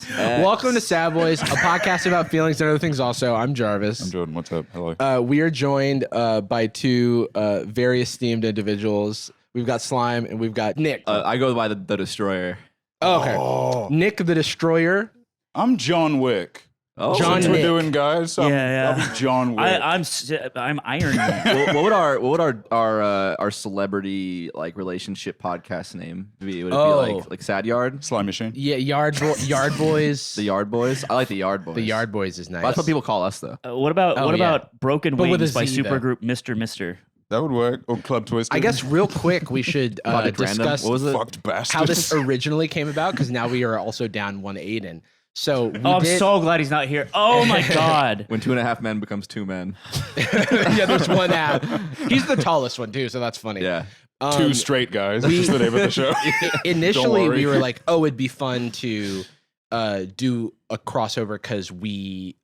Welcome to Sad Boys, a podcast about feelings and other things also. I'm Jarvis. I'm Jordan. What's up? Hello. We are joined by two very esteemed individuals. We've got Slime and we've got Nick. I go by the Destroyer. Oh, okay. Oh. Nick the Destroyer. I'm John Wick. Oh, John That's what we're Nick. doing, guys. I'll be John Wick. I'm Iron Man. what would our celebrity like relationship podcast name be? Would it be like Sad Yard? Slime Machine. Yeah, Yard Boys. The Yard Boys? I like the Yard Boys. The Yard Boys is nice. That's what people call us though. What about Broken But with Wings a by Z, though. supergroup Mr. Mister? That would work. Or Club Twisted. I guess real quick we should Project Random. discuss What was it? Fucked bastards. how this originally came about because now we are also down one Aiden. So I'm so glad he's not here. Oh my god. When 2.5 men becomes 2 men. yeah, there's one app. He's the tallest one too, so that's funny. Yeah. Two straight guys. That's just the name of the show. Initially, Don't worry. we were like, "Oh, it'd be fun to do a crossover because we,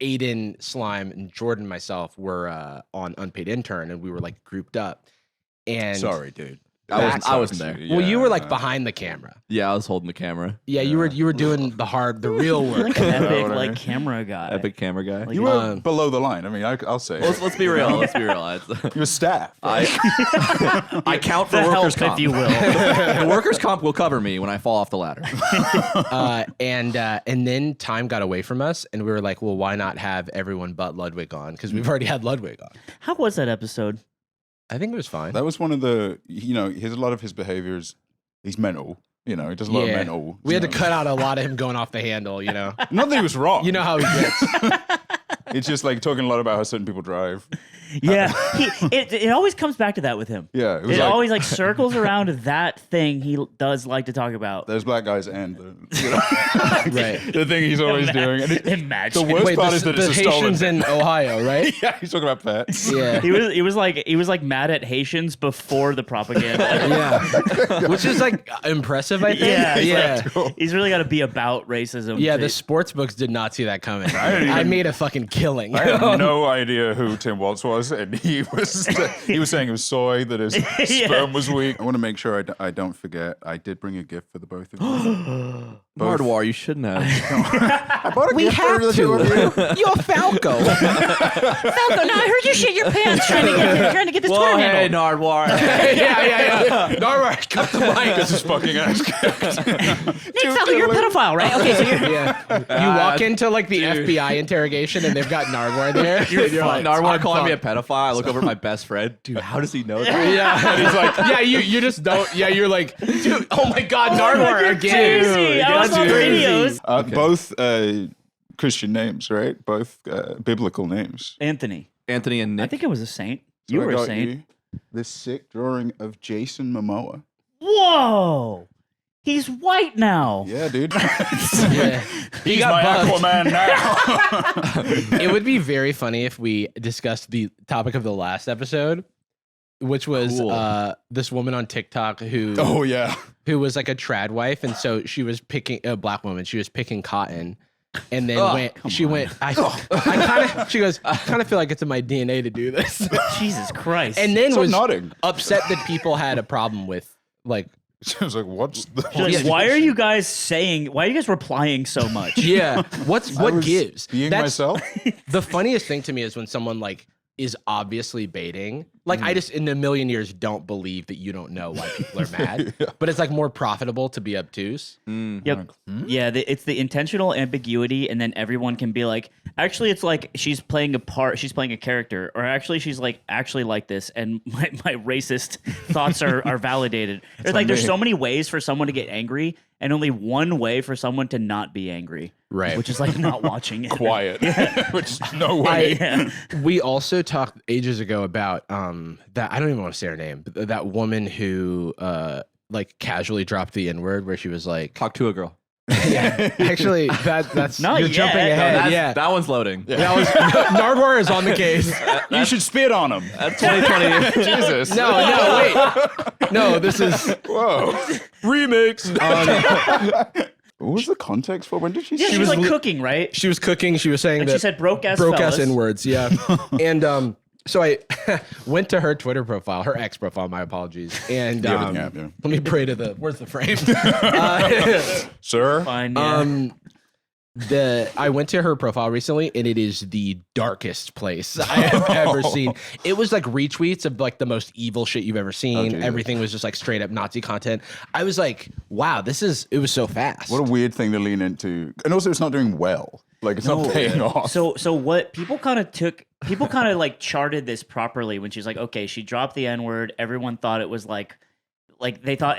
Aiden, Slime, and Jordan, myself, were on Unpaid Intern, and we were like grouped up." And Sorry, dude. I wasn't there. well, you were like behind the camera. Yeah, I was holding the camera. Yeah, you were doing the real You're work. like an epic what I mean? camera guy. Epic camera guy. Like- You were below the line. I mean, I'll say. Let's be real. Let's be real. You're staff. I count for the workers' help, comp. if you will. The workers' comp will cover me when I fall off the ladder. And then time got away from us, and we were like, "Well, why not have everyone but Ludwig on? Because we've already had Ludwig on." How was that episode? I think it was fine. That was one of the, a lot of his behaviors. He's mental. He does a lot of mental. We had to cut out a lot of him going off the handle. Not that he was wrong. You know how he gets. It's just like talking a lot about how certain people drive. Yeah, it always comes back to that with him. Yeah, it was It like, always like circles around that thing he does like to talk about. there's black guys and Right. the thing he's always doing. And Imagine. the worst part is that the it's a stolen Haitians thing. in Ohio, right? Yeah, he's talking about pets. Yeah. He was like mad at Haitians before the propaganda. Yeah. Which is like impressive, I think. Yeah, it's Yeah. Cool. He's really got to be about racism. Yeah, to- the sports books did not see that coming. didn't I even- made a fucking killing. I had no idea who Tim Waltz was, and he was saying it was soy, that his sperm was weak. I want to make sure I don't forget. I did bring a gift for the both of you. Hardwar, you shouldn't have. I bought a We gift have for the two of you. to. You're Falco. Falco, no, I heard you shit your pants trying to get this Whoa, Twitter hey, handle. Nardwar. yeah. All right, cut the mic. This is fucking ass kicked. Nick Falco, you're a pedophile, right? Okay, so you're... Yeah. You walk into like the FBI interrogation and they've got Nardwar there. You're like, Nardwar I'm calling me a fucked. pedophile. I look over at my best friend. Dude, how does he know that? Yeah. And he's like, yeah, you just don't. Yeah, you're like, dude, oh my God, Nardwar you're again. crazy. I was on Crazy. radios. Both Christian names, right? Both biblical names. Anthony. Anthony and Nick. I think it was a saint. So You I were a got saint. you this sick drawing of Jason Momoa. Whoa. He's white now. Yeah, dude. Yeah. He He's got my bugged. Aquaman now. It would be very funny if we discussed the topic of the last episode, which was Cool. this woman on TikTok who Oh yeah. who was like a trad wife, and so she was picking a black woman. She was picking cotton, and then she goes, I kind of feel like it's in my DNA to do this, Jesus Christ. and then Stop was nodding. upset that people had a problem with like. I was like, what's the? She's like, why are you guys replying so much? Yeah, what was gives? Being myself. The funniest thing to me is when someone like is obviously baiting. Like I just in a million years don't believe that you don't know why people are mad. But it's like more profitable to be obtuse. Yep. Yeah, it's the intentional ambiguity, and then everyone can be like, actually, it's like she's playing a part, she's playing a character, or actually, she's like actually like this, and my racist thoughts are validated. It's like there's so many ways for someone to get angry, and only one way for someone to not be angry. Right. Which is like not watching it. Quiet. Which no way. We also talked ages ago about that I don't even want to say her name, but that woman who like casually dropped the N-word where she was like Talk to a girl. yeah. Actually that's Not you're yet. jumping ahead. That's- That one's loading. That was Nardwar is on the case. You should spit on him. That's 2020. Jesus. No, wait. No, this is Whoa. Remix. What was the context for? When did she? Yeah, say she was was like li- cooking, right? she was cooking, she was saying And that she said broke ass broke ass fellas. N-words, yeah. And So I went to her Twitter profile, her ex profile, my apologies. And yeah. let me pray to where's the frame? Sir? Fine, yeah. I went to her profile recently, and it is the darkest place I have ever seen. It was like retweets of like the most evil shit you've ever seen. Everything was just like straight up Nazi content. I was like, wow, it was so fast. What a weird thing to lean into. And also, it's not doing well. Like, it's not paying off. So what people kind of like charted this properly when she's like, okay, she dropped the N-word. Everyone thought it was like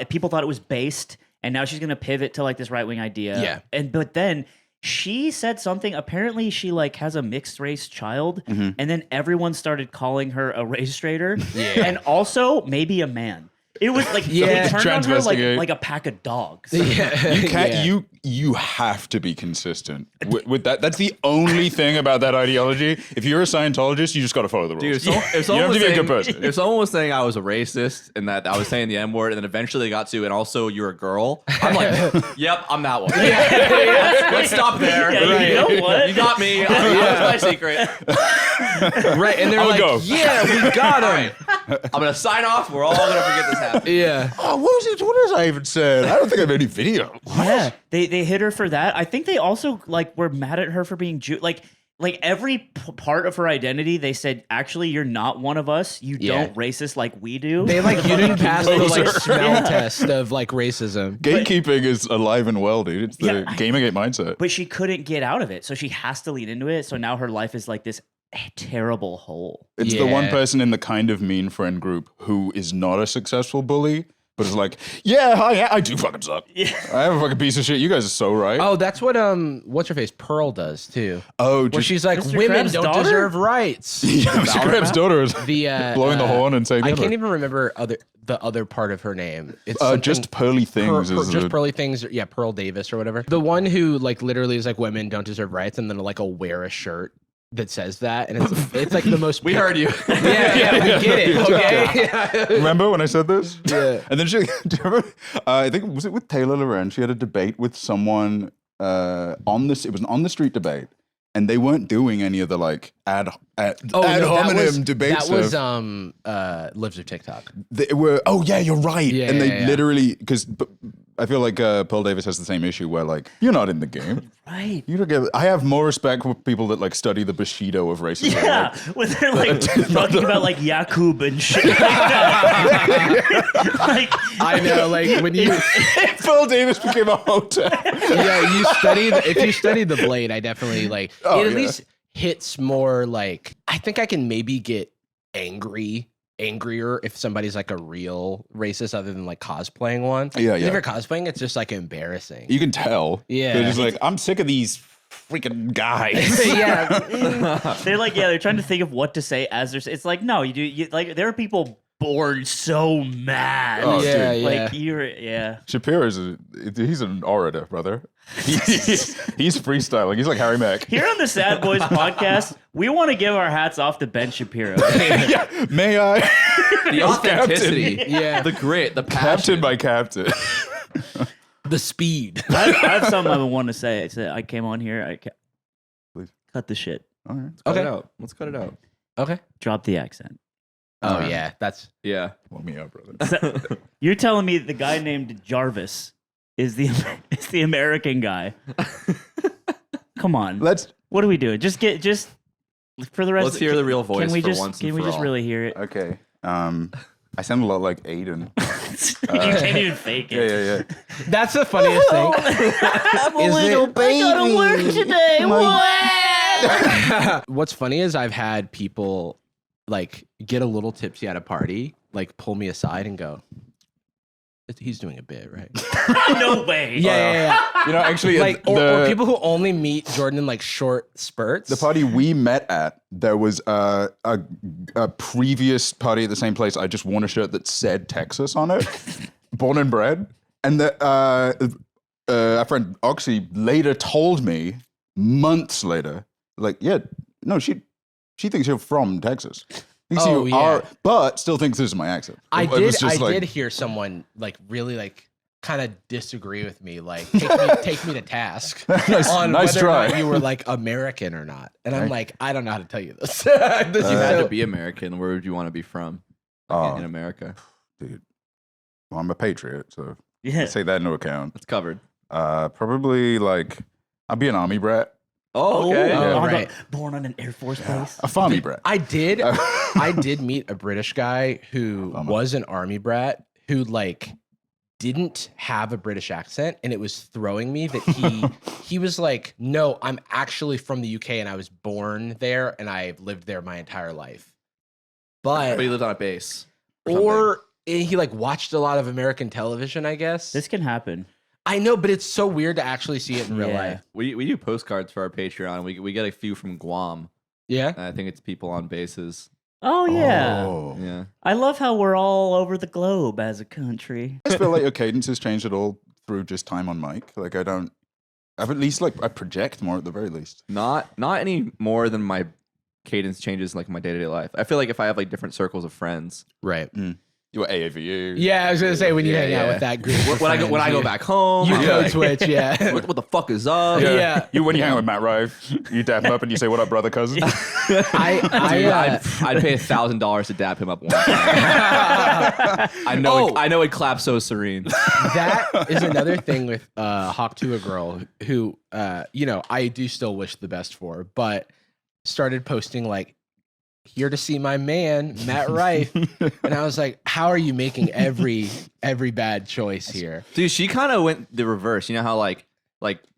people thought it was based, and now she's gonna pivot to like this right-wing idea. Yeah. But then she said something. Apparently, she like has a mixed race child, and then everyone started calling her a race traitor, and also maybe a man. It was like they turned on her like a pack of dogs. Yeah. You can't. You have to be consistent with that. That's the only thing about that ideology. If you're a Scientologist, you just got to follow the rules. Dude, if you have to be a good person. If someone was saying I was a racist and that I was saying the N-word, and then eventually they got to, and also you're a girl, I'm like, yep, I'm that one. Let's stop there. Yeah, right. You know what? You got me. That's my secret. Right, and they're like, yeah, we got him. I'm gonna sign off. We're all gonna forget this happened. Yeah. Oh, what was I even said? I don't think I have any video. Yeah, they hit her for that. I think they also like were mad at her for being Jew. Like every part of her identity, they said, actually, you're not one of us. You don't racist like we do. They like you didn't pass the like smell test of like racism. Gatekeeping is alive and well, dude. It's the Gamergate mindset. But she couldn't get out of it, so she has to lean into it. So now her life is like this terrible hole. It's the one person in the kind of mean friend group who is not a successful bully, but is like, I do fucking suck. Yeah. I am a fucking piece of shit. You guys are so right. Oh, that's what what's her face Pearl does too. Oh, where she's like, Mr. women Krabs' don't daughter? deserve rights. Yeah, Mr. Krabs' daughter is blowing the horn and saying, I can't even remember the other part of her name. It's just Pearly Things. Just Pearly Things. Yeah, Pearl Davis or whatever. The one who like literally is like, women don't deserve rights, and then like will wear a shirt that says that, and it's like the most. We heard you. Yeah, we get it. Okay. Yeah. Remember when I said this? Yeah. And then do you remember? I think was it with Taylor Loren? She had a debate with someone on this. It was an on the street debate, and they weren't doing any of the like ad hominem debate that stuff. That was lives of TikTok. They were. Oh yeah, you're right. Yeah, and they literally because. I feel like Pearl Davis has the same issue where like you're not in the game, right? You don't get. I have more respect for people that like study the Bushido of racism. Yeah, when they're like talking about like Yakub and shit like that. Like I know, like when you Pearl Davis became a hotel. Yeah, if you study the Blade, I definitely like it. At least hits more like I think I can maybe get angrier if somebody's like a real racist other than like cosplaying one. Yeah. If you're cosplaying, it's just like embarrassing. You can tell. Yeah. They're just like, I'm sick of these freaking guys. Yeah. They're like, they're trying to think of what to say as they're. It's like, no, you like there are people born so mad. Oh, yeah, dude. yeah. Like you're, Shapiro's he's an orator, brother. He's freestyling. He's like Harry Mack. Here on the Sad Boys podcast, we want to give our hats off to Ben Shapiro. Yeah. May I? The authenticity, Yeah. the grit, the passion. Captain by captain. The speed. I have something I want to say. I came on here. Please. Cut the shit. All right. Let's cut it out. Okay. Drop the accent. Oh yeah, that's Yeah. Pull me up, brother. So, you're telling me the guy named Jarvis is the American guy? Come on. What are we doing? Just for the rest. Let's hear the real voice. Can we for just once and can we for just all. really hear it? Okay. I sound a lot like Aiden. You can't even fake it. Yeah. that's the funniest thing. I'm a little baby. I gotta work today. What? What's funny is I've had people like get a little tipsy at a party, like pull me aside and go, he's doing a bit, right? No way. Yeah. You know, actually, Like, or people who only meet Jordan in like short spurts. the party we met at, there was a previous party at the same place. I just wore a shirt that said Texas on it, born and bred. And our friend Oxy later told me, months later, like, yeah, no, she thinks you're from Texas. Thinks you are, but still thinks this is my accent. I It was did just like, did hear someone like really like kind of disagree with me. Like, take me to task Nice on nice whether or try. not you were like American or not. And I'm like, I don't know how to tell you this. If you had to be American, where would you want to be from? Like, in America. Dude, well, I'm a patriot, so Yeah. take that into account. It's covered. Probably like I'd be an army brat, Oh, okay. Oh, on the- right. born on an Air Force base. a farmy brat. I did meet a British guy who was an army brat who like didn't have a British accent, and it was throwing me that he was like, no, I'm actually from the UK and I was born there and I've lived there my entire life. But he lived on a base. Or he like watched a lot of American television, I guess. This can happen. I know, but it's so weird to actually see it in real Yeah. life. We do postcards for our Patreon. We get a few from Guam. Yeah. And I think it's people on bases. Oh yeah. Oh. Yeah. I love how we're all over the globe as a country. I just feel like your cadence has changed at all through just time on mic. Like I've at least like I project more at the very least. Not any more than my cadence changes in, like my day-to-day life. I feel like if I have like different circles of friends, Right. You were AAVU. Yeah, I was gonna say when you Yeah, hang out yeah. with that group. of when I go friends, back home, you I'm code like, switch, yeah. what the fuck is up? Yeah. You when you hang out with Matt Rive, you dap him up and you say, "What up, brother, cousin?" Dude, I'd pay $1,000 to dap him up one time. I know he'd clap so serene. That is another thing with Hawk to a girl who I do still wish the best for, but started posting like, here to see my man Matt Rife, and I was like, how are you making every bad choice here? Dude, she kind of went the reverse. You know how like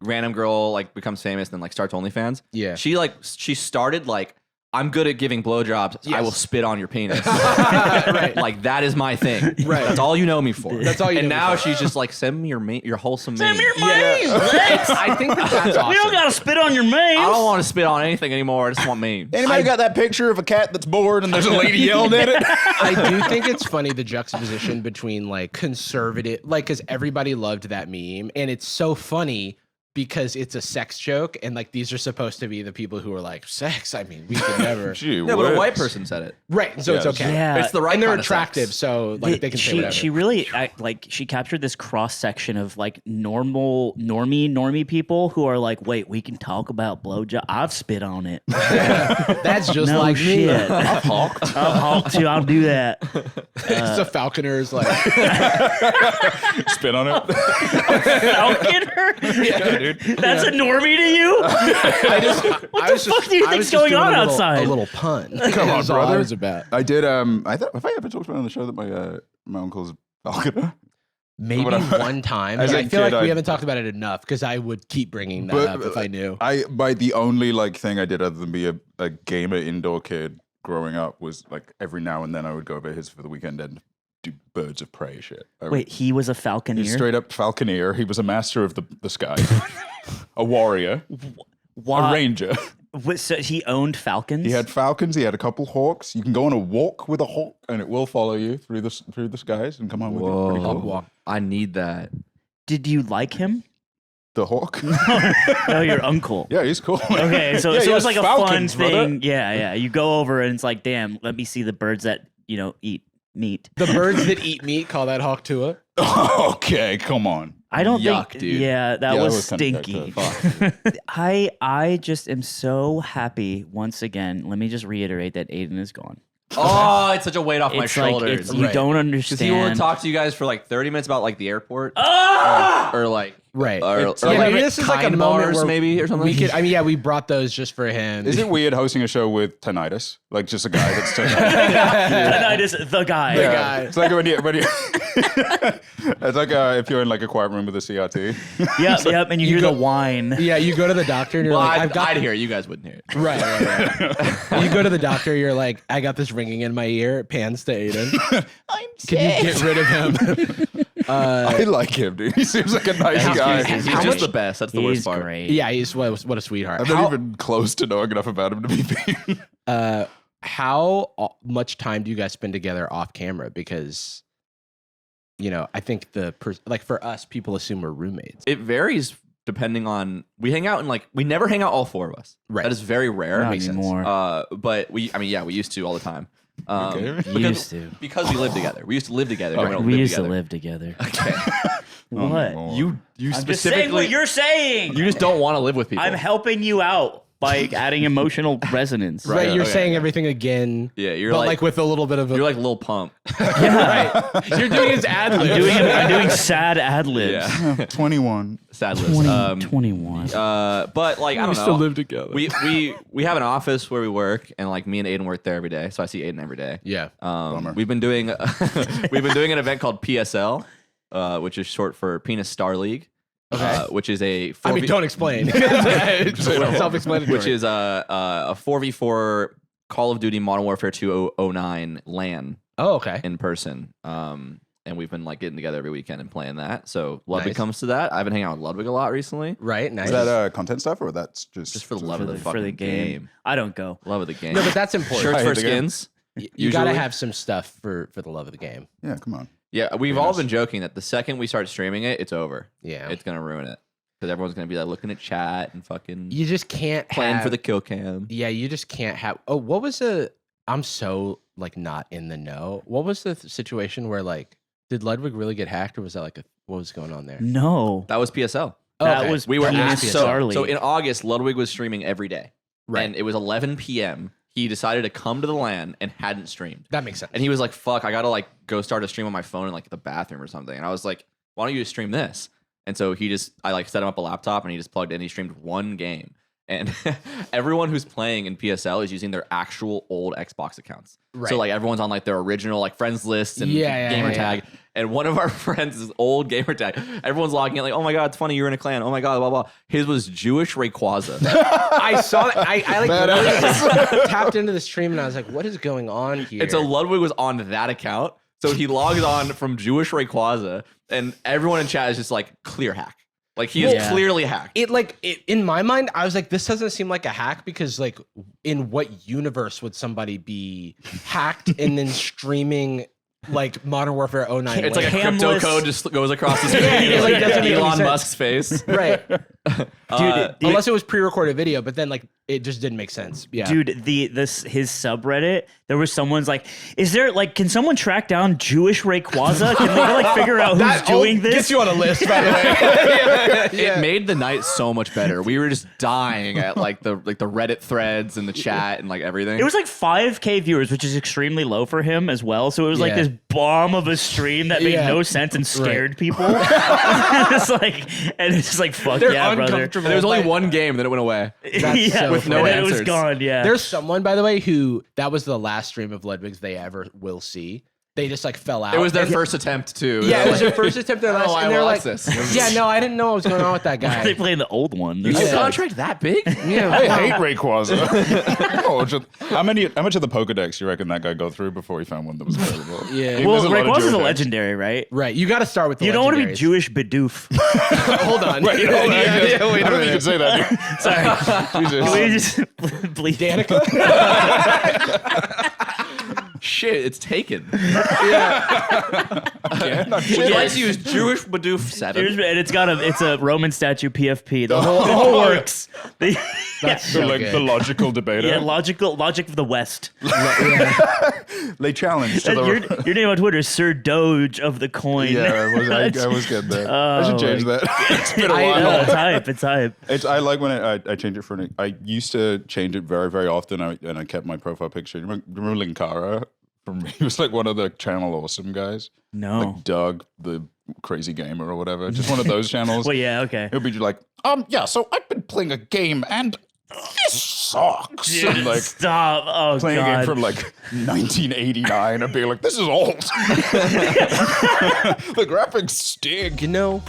random girl like becomes famous and then like starts OnlyFans? Yeah. She started like, I'm good at giving blowjobs. I will spit on your penis. Right. Like that is my thing. Right. That's all you know me for. That's all you and know me now for. she's just like, send me your wholesome Send me meme. your mains. Lex. I think that's awesome. We don't gotta spit on your mains. I don't want to spit on anything anymore. I just want memes. Anybody got that picture of a cat that's bored and there's a lady yelling at it? I do think it's funny the juxtaposition between like conservative, like because everybody loved that meme, and it's so funny because it's a sex joke, and like these are supposed to be the people who are like, sex. I mean, we could never. Gee Yeah, but a white whiz. person said it. Right, so it's Yes. okay. Yeah. It's the right And they're kind of attractive, sex. so like they can say whatever. She really she captured this cross section of like normie people who are like, wait, we can talk about blowjob. I've spit on it. That's just No like me. shit. I've hawked. I'll hawk too. I'll do that. It's a falconer's like. Spit on it. Falconer? Yeah, dude. That's a normie to you? What the fuck do you think's going on outside? A little pun. Come on, That's all I brother. was about. I did. Have I ever talked about on the show that my uncle's falconer? Maybe Whatever. one time. As But a I feel like kid, we I- haven't talked about it enough because I would keep bringing that But- up if I knew. By the only like thing I did other than be a gamer indoor kid growing up was like every now and then I would go over his for the weekend and do Birds of Prey shit. Wait, he was a falconer? He's straight up falconeer. He was a master of the sky, a warrior, Why? a ranger. So he owned falcons? He had falcons. He had a couple hawks. You can go on a walk with a hawk, and it will follow you through the skies and come home with you. Pretty Whoa. cool. I need that. Did you like him? The hawk. No, your uncle. Yeah, he's cool. Okay, so Yeah, he it was has like a falcons, fun brother. thing. Yeah. You go over and it's like, damn, let me see the birds that, eat meat. The birds that eat meat call that Hawk Tuah. Okay, come on. I don't Yuck, think, dude. yeah, that Yeah, that was was kinda stinky. fucked I just am so happy once again. Let me just reiterate that Aiden is gone. Oh, it's such a weight off my It's like shoulders. you Right. don't Because he will understand. talk to you guys for like 30 minutes about like the airport or like Right. or Yeah, like maybe this is like a Kind moment Mars where maybe or something. We could. I mean, yeah, we brought those just for him. Is it weird hosting a show with tinnitus? Like just a guy that's tinnitus? Tonight is the guy. The guy. It's like when you it's like if you're in like a quiet room with a CRT. Yep, and you hear the whine. Yeah, you go to the doctor and you're well, like, I'd hear it. You guys wouldn't hear it. Right. You go to the doctor, you're like, I got this ringing in my ear. It pans to Aiden. Can you get rid of him? I like him, dude. He seems like a nice guy. He's How just much- the best. That's the He's worst part. great. Yeah, he's what a sweetheart. I'm not even close to knowing enough about him to be being. How much time do you guys spend together off camera? Because, I think like for us, people assume we're roommates. It varies depending on. We hang out and like we never hang out all four of us. Right. That is very rare. Not makes sense. anymore. But we used to all the time. Okay. because- Used to. because we lived together. We used to live together. We used to together. live together. Okay. What? You I'm just saying what you're saying. You just don't want to live with people. I'm helping you out by adding emotional resonance. Right, you're okay. saying everything again. Yeah, you're but like- like with a little bit of a. You're like Lil Pump. right. You're doing his ad libs. I'm doing sad ad libs. Yeah. 21. Sad list. 21. But like I don't know. still live together. We have an office where we work, and like me and Aiden work there every day, so I see Aiden every day. Yeah. We've been doing an event called PSL, which is short for Penis Star League. Okay. Which is a 4v- I mean, don't explain. It's self-explanatory. which is a 4v4 Call of Duty Modern Warfare 209 LAN Oh, okay. in person. And we've been like getting together every weekend and playing that. So Ludwig Nice. comes to that. I've been hanging out with Ludwig a lot recently. Right. Nice. Is that content stuff or that's just For the love of the for fucking the game. I don't go. Love of the game. no, but that's important. Shirts I hate for the game. skins. You got to usually. have some stuff for the love of the game. Yeah, come on. Yeah, we've all been joking that the second we start streaming it, it's over. Yeah. It's gonna ruin it because everyone's gonna be like looking at chat and fucking You just can't playing have, for the kill cam. Yeah, you just can't have. Oh, what was the? I'm so like not in the know. What was the situation where like did Ludwig really get hacked, or was that like what was going on there? No. That was PSL. That Okay. was We were Penis asked Star League. so in August, Ludwig was streaming every day, Right. and it was 11 p.m. He decided to come to the LAN and hadn't streamed, That makes sense. and he was like, "Fuck, I gotta like go start a stream on my phone in like the bathroom or something." And I was like, "Why don't you just stream this?" And so I like set him up a laptop and he just plugged in. He streamed one game, and everyone who's playing in PSL is using their actual old Xbox accounts. Right. So like everyone's on like their original like friends list and Yeah, gamer yeah. tag. And one of our friends' old gamer tag. Everyone's logging in like, "Oh my god, it's funny you're in a clan. Oh my god, blah blah." His was Jewish Rayquaza. I saw that. I like literally tapped into the stream and I was like, "What is going on here?" And so Ludwig was on that account. So he logs on from Jewish Rayquaza, and everyone in chat is just like clear hack. Like he is Yeah. clearly hacked. In my mind, I was like, this doesn't seem like a hack because like in what universe would somebody be hacked and then streaming like Modern Warfare 09? It's like a Hamless- crypto code just goes across the screen. Yeah, it, like, doesn't make any Elon sense. Musk's face. right. Dude, Unless it was pre-recorded video, but then like it just didn't make sense. Yeah. Dude, his subreddit, there was someone's like, is there like, can someone track down Jewish Rayquaza? Can they like figure out who's doing this? Gets you on a list, by the way. It made the night so much better. We were just dying at like the Reddit threads and the chat and like everything. It was like 5K viewers, which is extremely low for him as well. So it was like Yeah. this bomb of a stream that made Yeah. no sense and scared people. and it's just like, fuck They're yeah, brother. uncomfortable. there was only by- one game, then it went away. That's so With no funny. and then it was answers. gone. Yeah. There's someone, by the way, who that was the last stream of Ludwig's they ever will see. They just like fell out. It was their And- first attempt too. Yeah, it was They're their first attempt. Their last, I and they're watched like, this. "Yeah, no, I didn't know what was going on with that they guy." playing the old one. like, Yeah. contract that big? Yeah, I hate Rayquaza. Oh, how much of the Pokedex you reckon that guy go through before he found one that was available? Yeah. There's Well, a lot of Rayquaza's Jewish a guys. legendary, right? right. You got to start with the You don't want to be legendaries. Jewish Bidoof. Hold on. Wait, hold on. Yeah, wait I a don't think you minute. could say that. Sorry. Jesus. Can we just bleed? Danica. Shit, it's taken. Yeah, no, Would shit. you like to use Jewish Badoof 7? And it's a Roman statue PFP. The whole works. That's So, so like good. the logical debater. Yeah, logic of the West. They challenged to your, the. your name on Twitter is Sir Doge of the coin. Yeah, I was getting there. I should change that. It's been a I while. know. It's hype. It's hype. I like when I change it for an. I used to change it very, very often, and I kept my profile picture. You remember Linkara? He was like one of the channel awesome guys. No. Like Doug, the crazy gamer or whatever. Just one of those channels. Well, yeah, okay. It'll be like, yeah, so I've been playing a game and this sucks. And like Stop. Oh, playing a game God. from like 1989 and being like, this is old. The graphics stink. You know,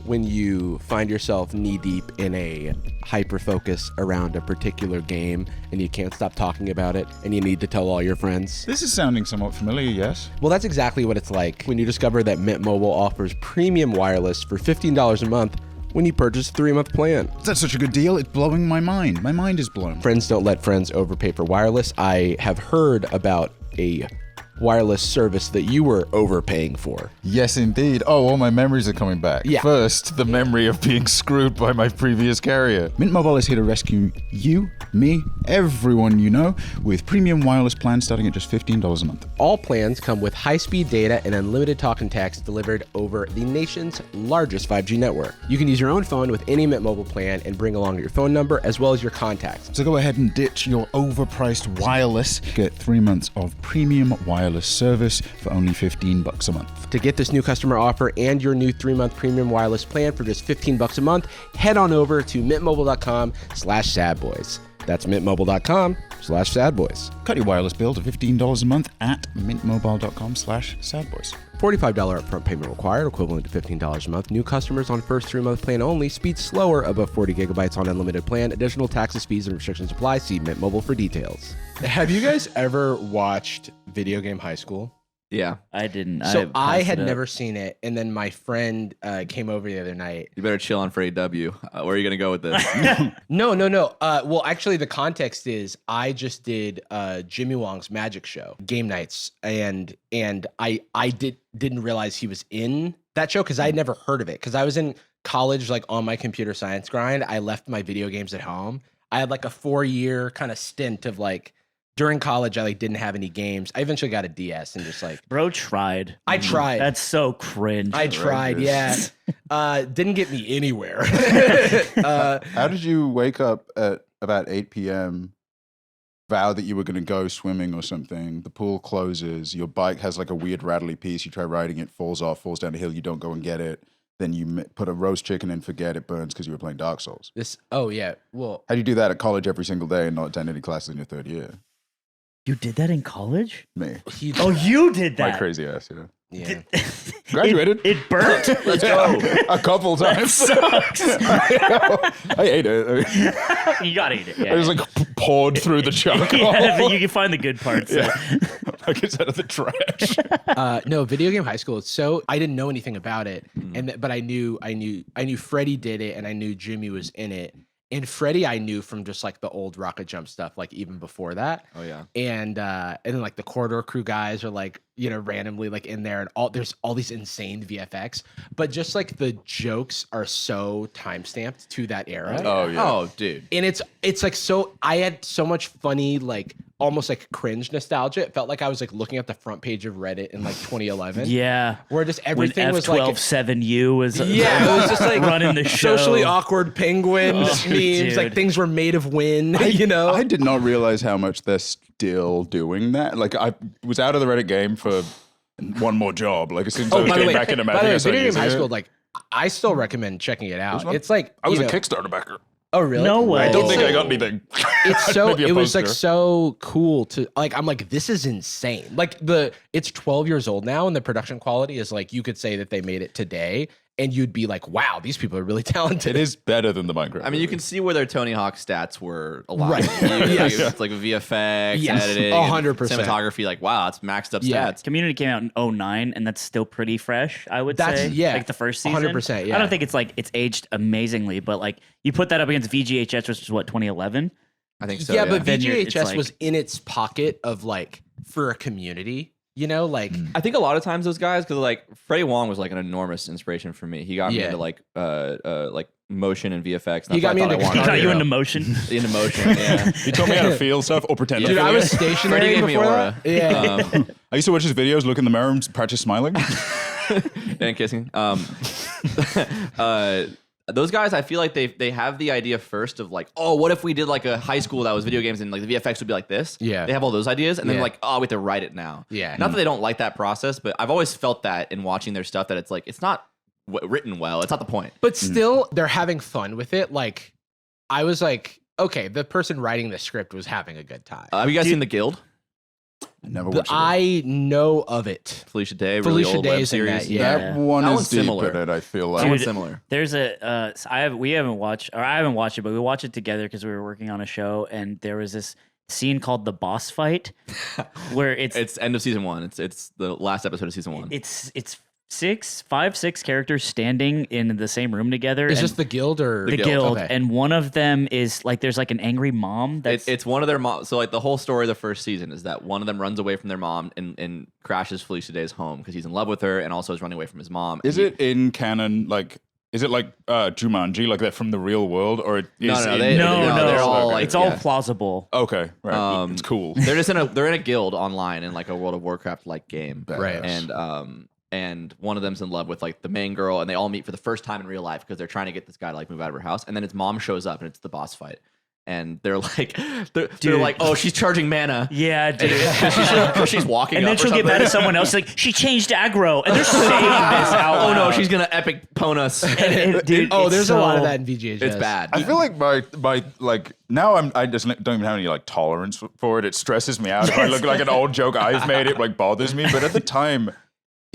when you find yourself knee deep in a hyper focus around a particular game and you can't stop talking about it and you need to tell all your friends? This is sounding somewhat familiar, yes? Well, that's exactly what it's like when you discover that Mint Mobile offers premium wireless for $15 a month when you purchase a 3-month plan. That's such a good deal. It's blowing my mind. My mind is blown. Friends don't let friends overpay for wireless. I have heard about a wireless service that you were overpaying for. Yes, indeed. Oh, all my memories are coming back. Yeah. First, the memory of being screwed by my previous carrier. Mint Mobile is here to rescue you, me, everyone you know, with premium wireless plans starting at just $15 a month. All plans come with high-speed data and unlimited talk and text delivered over the nation's largest 5G network. You can use your own phone with any Mint Mobile plan and bring along your phone number as well as your contacts. So go ahead and ditch your overpriced wireless. Get 3 months of premium wireless service for only $15 a month. To get this new customer offer and your new 3-month premium wireless plan for just $15 a month, head on over to mintmobile.com/sadboys. That's mintmobile.com/sadboys. Cut your wireless bill to $15 a month at mintmobile.com/sadboys. $45 upfront payment required, equivalent to $15 a month. New customers on first 3-month plan only. Speed slower, above 40 gigabytes on unlimited plan. Additional taxes, fees, and restrictions apply. See Mint Mobile for details. Have you guys ever watched Video Game High School? Yeah. I didn't. So I had passed it up. never seen it, and then my friend came over the other night. You better chill on for AW. Where are you going to go with this? No. Well, actually, the context is I just did Jimmy Wong's magic show, Game Nights, and I didn't realize he was in that show because I had never heard of it. Because I was in college, like on my computer science grind. I left my video games at home. I had like a 4-year kind of stint of like during college. I like didn't have any games. I eventually got a DS and just like Bro tried. I tried. That's so cringe. I tried, yeah. Didn't get me anywhere. How did you wake up at about 8 p.m., vow that you were going to go swimming or something, the pool closes, your bike has like a weird rattly piece, you try riding it, falls off, falls down a hill, you don't go and get it, then you put a roast chicken in, forget it burns because you were playing Dark Souls. Oh yeah. Well, How do you do that at college every single day and not attend any classes in your third year? You did that in college? Me. Oh, you did that. My crazy ass, yeah. yeah. Graduated. It burnt. Let's go. A couple times. Sucks. I ate it. You gotta eat it. Yeah. I just like poured through the charcoal. Yeah, but you can find the good parts. Yeah. Like it's out of the trash. No, Video Game High School. So I didn't know anything about it, but I knew Freddie did it, and I knew Jimmy was in it. And Freddie, I knew from just like the old Rocket Jump stuff, like even before that. Oh yeah. And then like the Corridor Crew guys are like, you know, randomly like in there, and there's all these insane VFX, but just like the jokes are so time stamped to that era. Oh yeah. Oh, dude. And it's like, so I had so much funny, like almost like cringe nostalgia. It felt like I was like looking at the front page of Reddit in like 2011. Yeah. Where just When everything was like, F127U was yeah, it was just like running the show. socially awkward penguins, memes, dude. like things were made of wind, you know? I did not realize how much they're still doing that. Like I was out of the Reddit game for one more job. Like as soon as I was getting back into by Magic, the way, I started Video Game using High it. School, like I still recommend checking it out. fun. It's like, I was you a know, Kickstarter backer. Oh, really? No way. I don't think It's I got anything. It's so Maybe a it was like poster. so cool to like, I'm like, this is insane. Like it's 12 years old now, and the production quality is like, you could say that they made it today and you'd be like, wow, these people are really talented. It is better than the Minecraft. I mean, you can see where their Tony Hawk stats were a lot. Right. Yes. It's like VFX, Yes. editing, 100%. cinematography. Like, wow, it's maxed up Yeah. stats. Community came out in 2009, and that's still pretty fresh, I would That's- say. yeah, Like the first season. 100%, yeah. I don't think it's like it's aged amazingly, but like you put that up against VGHS, which is what, 2011? I think so. yeah, but Then it's VGHS like- was in its pocket of like for a community, you know, like I think a lot of times those guys, because like Freddie Wong was like an enormous inspiration for me. He got me Yeah. into like motion and VFX. And He got me into He Cardio. got you into motion. into motion. Yeah. He taught me how to feel stuff or pretend. Yeah. to dude, feel I was it. stationary Freddie gave me before aura. that. Yeah. I used to watch his videos, look in the mirror, and practice smiling. And kissing. Those guys, I feel like they have the idea first of like, oh, what if we did like a high school that was video games and like the VFX would be like this? Yeah. They have all those ideas, and then Yeah. like, oh, we have to write it now. Yeah. Not that they don't like that process, but I've always felt that in watching their stuff that it's like it's not written well. It's not the point. But still, they're having fun with it. Like, I was like, okay, the person writing the script was having a good time. Have you guys seen The Guild? Never But watched it. I know of it. Felicia Day, really Felicia old Day's web in series. that, yeah. That one That is one's deep similar. in it, I feel That like. one's Dude, similar. There's a I haven't watched it, but we watched it together because we were working on a show, and there was this scene called the boss fight, where it's It's end of season one. It's the last episode of season one. it's five, six characters standing in the same room together. Is and this the guild or the guild? Okay. And one of them is like, there's like an angry mom. It's one of their moms. So like the whole story of the first season is that one of them runs away from their mom and crashes Felicia Day's home because he's in love with her and also is running away from his mom. Is it in canon? Like, is it like Jumanji? Like they're from the real world, or it is No, in- no, they're all okay. like, it's all yeah. plausible. Okay, right. It's cool. They're in a guild online in like a World of Warcraft like game. Right. And one of them's in love with like the main girl, and they all meet for the first time in real life because they're trying to get this guy to like move out of her house. And then his mom shows up, and it's the boss fight. And they're like, they're like, oh, she's charging mana. Yeah, dude. Because she's walking, And then up or she'll get something. mad at someone else. Like, she changed aggro, and they're saying this out Oh no, loud. she's gonna epic pwn us. Dude, Oh, it's there's a lot of so- that in VGHS. It's bad. I feel like my like now I just don't even have any like tolerance for it. It stresses me out. If I look like an old joke I've made, it like bothers me. But at the time,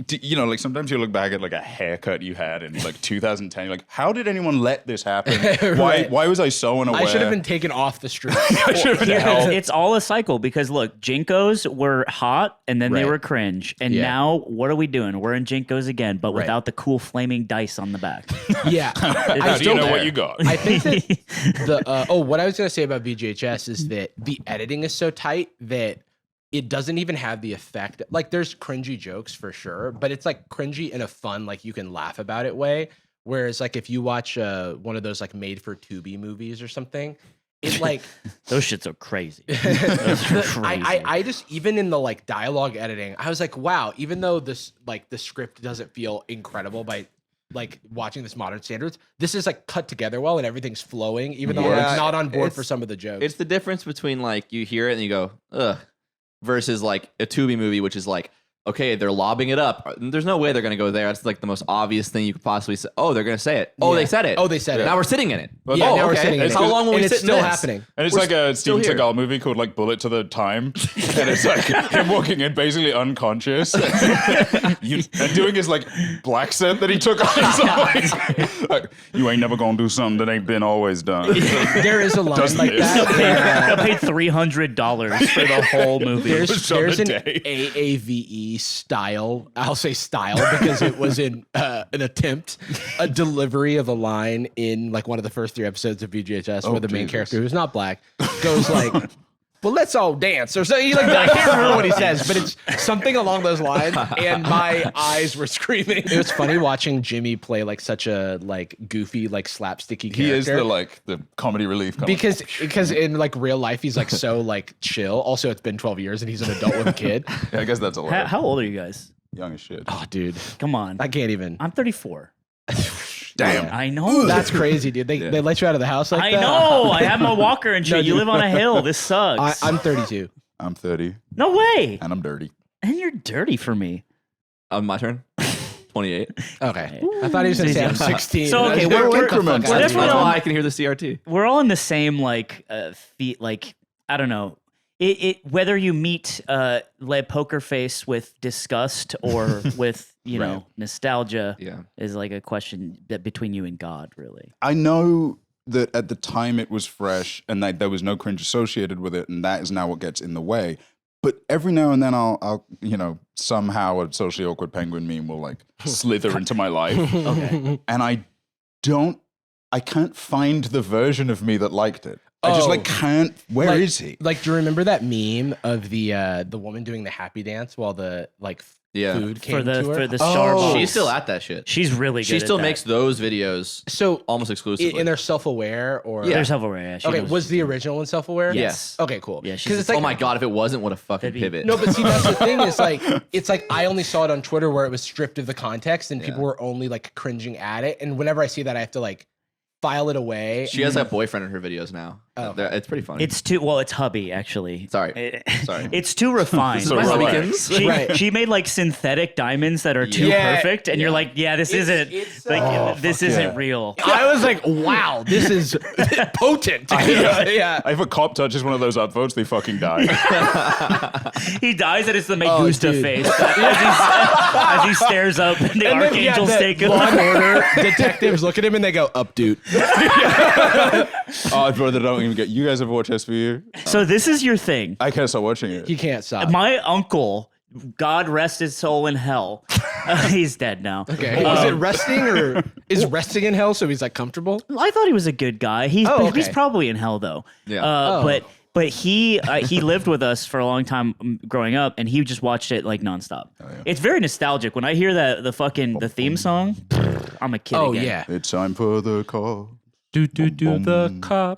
you know, like sometimes you look back at like a haircut you had in like 2010. You're like, how did anyone let this happen? Right. Why was I so unaware? I should have been taken off the street. I should have been held. It's all a cycle because look, Jinkos were hot and then they Right. were cringe. And Yeah. now what are we doing? We're in Jinkos again, but Right. without the cool flaming dice on the back. Yeah. How do you know what you got? I think that what I was gonna say about VGHS is that the editing is so tight that it doesn't even have the effect. Like there's cringy jokes for sure, but it's like cringy in a fun, like you can laugh about it way. Whereas like if you watch one of those like made for Tubi movies or something, it's like Those shits are crazy. Those are crazy. I just even in the like dialogue editing, I was like, wow, even though this like the script doesn't feel incredible by like watching this modern standards, this is like cut together well and everything's flowing, even though I'm Yeah, like, not on board it's- for some of the jokes. It's the difference between like you hear it and you go, ugh, versus like a Tubi movie, which is like, okay, they're lobbing it up. There's no way they're going to go there. That's like the most obvious thing you could possibly say. Oh, they're going to say it. Oh, Yeah. they said it. Oh, they said it. Now we're sitting in it. Well, yeah, oh, now we're okay. sitting in It's it. How long will and we it's sit in still this? happening. And it's We're like a still Steven here. Seagal movie called like Bullet to the Time. And it's like him walking in basically unconscious. And doing his like black accent that he took on. Like, you ain't never gonna do something that ain't been always done. There is a line Doesn't like it? that. I paid $300 for the whole movie. There's on the an day. AAVE style. I'll say style because it was in a delivery of a line in like one of the first 3 episodes of VGHS where the main Jesus. character, who's not black, goes like, well, let's all dance or something. Like, I can't remember what he says, but it's something along those lines. And my eyes were screaming. It was funny watching Jimmy play like such a like goofy, like slapsticky character. He is the comedy relief. Kind of- because in like real life he's like so like chill. Also, it's been 12 years and he's an adult with a kid. Yeah, I guess that's a lot. How old are you guys? Young as shit. Oh, dude, Come on. I can't even. I'm 34. Damn. I know. That's crazy, dude. They let you out of the house like I that. know. I have my walker and shit. You live on a hill. This sucks. I'm 32. I'm 30 No way. and I'm dirty. And you're dirty for me. My turn. 28. Okay, I thought he was gonna say I'm 16. So, okay, What we're the fuck increments. out of definitely here. all- I can hear the CRT. We're all in the same like feet. Like I don't know. It whether you meet Le Poker Face with disgust or with know nostalgia Yeah. is like a question that between you and God, really. I know that at the time it was fresh and that there was no cringe associated with it, and that is now what gets in the way. But every now and then I'll somehow a socially awkward penguin meme will like slither into my life. Okay. And I can't find the version of me that liked it. I just Oh. like can't. Where is Like- he? Like, do you remember that meme of the woman doing the happy dance while the like Yeah. food came for the to her? for the Oh. Starbucks. She's still at that shit. She's really good. She still at that. makes those videos So almost exclusively. and they're self-aware or Yeah. They're self-aware. Yeah, she okay, knows was she's the doing it. original one self-aware? Yes. Okay, cool. Yeah, she's because a- it's like oh my god, if it wasn't, what a fucking That'd be- pivot. no, but see that's the thing is like it's like I only saw it on Twitter where it was stripped of the context and people were only like cringing at it. And whenever I see that, I have to like file it away. She has a boyfriend in her videos now. Oh. It's pretty funny. It's too well. It's hubby actually. Sorry. Sorry. It's too refined. So my relax. hubbykins. She, Right. she made like synthetic diamonds that are too Yeah. perfect, and you're like, yeah, this isn't it's, like Oh, this fuck isn't yeah. real. I was like, wow, this is potent. yeah. If a cop touches one of those upvotes, they fucking die. He dies, and it's the Oh, Megusta dude. face as he stares up, and the And then, archangels the take him. Law and Order detectives look at him and they go, up, dude. Oh, brother, don't even get. You guys ever watch SVU? So this is your thing. I can't stop watching it. He can't stop. My uncle, God rest his soul in hell, He's dead now. Okay. Was it resting or is resting in hell so he's like comfortable? I thought he was a good guy. He's probably in hell though. Yeah. But he lived with us for a long time growing up, and he just watched it like nonstop. It's very nostalgic. When I hear the theme song, I'm a kid. Oh again. yeah. It's time for the call. Do the cop.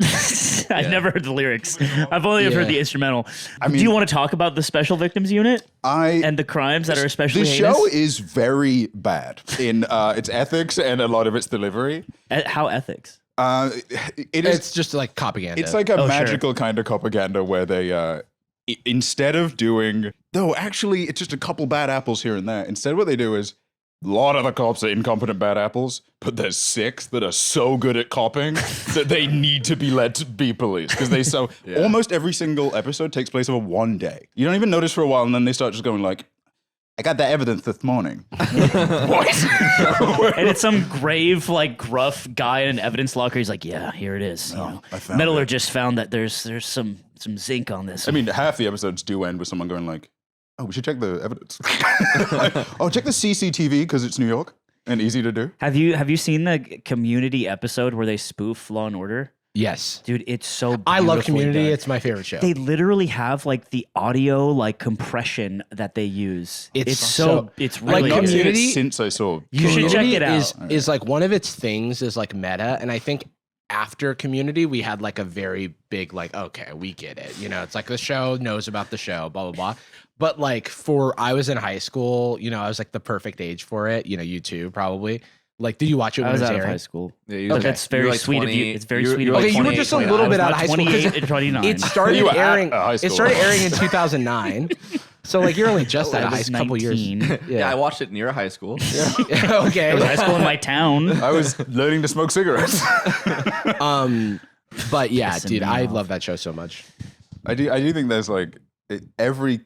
I've never heard the lyrics. I've only heard the instrumental. I mean, do you want to talk about the Special Victims Unit and the crimes that are especially The heinous? show is very bad in its ethics and a lot of its delivery. How ethics? It's just like propaganda. It's like a magical kind of propaganda where they, instead of doing, though actually it's just a couple bad apples here and there. Instead what they do is, a lot of the cops are incompetent bad apples, but there's 6 that are so good at copping that they need to be let to be police. Because almost every single episode takes place over one day. You don't even notice for a while, and then they start just going like, I got the evidence this morning. What? And it's some grave, like gruff guy in an evidence locker. He's like, "Yeah, here it is. I found Meddler it. just found that there's some zinc on this." I mean, half the episodes do end with someone going like, oh, we should check the evidence. Oh, check the CCTV because it's New York and easy to do. Have you seen the Community episode where they spoof Law and Order? yes. Dude, it's so I love beautifully Community. done. It's my favorite show. They literally have like the audio like compression that they use. It's really like good. Community- Since I saw You should check Community it out. is like one of its things is like meta, and I think after Community we had like a very big like, okay, we get it. You know, it's like the show knows about the show, blah blah blah. But like I was in high school, you know, I was like the perfect age for it. You know, you too probably. Like, did you watch it when I was it was out of airing? high school. Yeah, you That's very sweet of you. It's very sweet of you. Okay, you were just a little bit out of high school. 28 and 29. It started You were at, airing. high It school. started airing in 2009. So like you're only just out I of high was school, couple years. 19. Yeah, I watched it near high school. Okay. There was high school in my town. I was learning to smoke cigarettes. But yeah, Pissing dude, me I off. love that show so much. I do think there's like every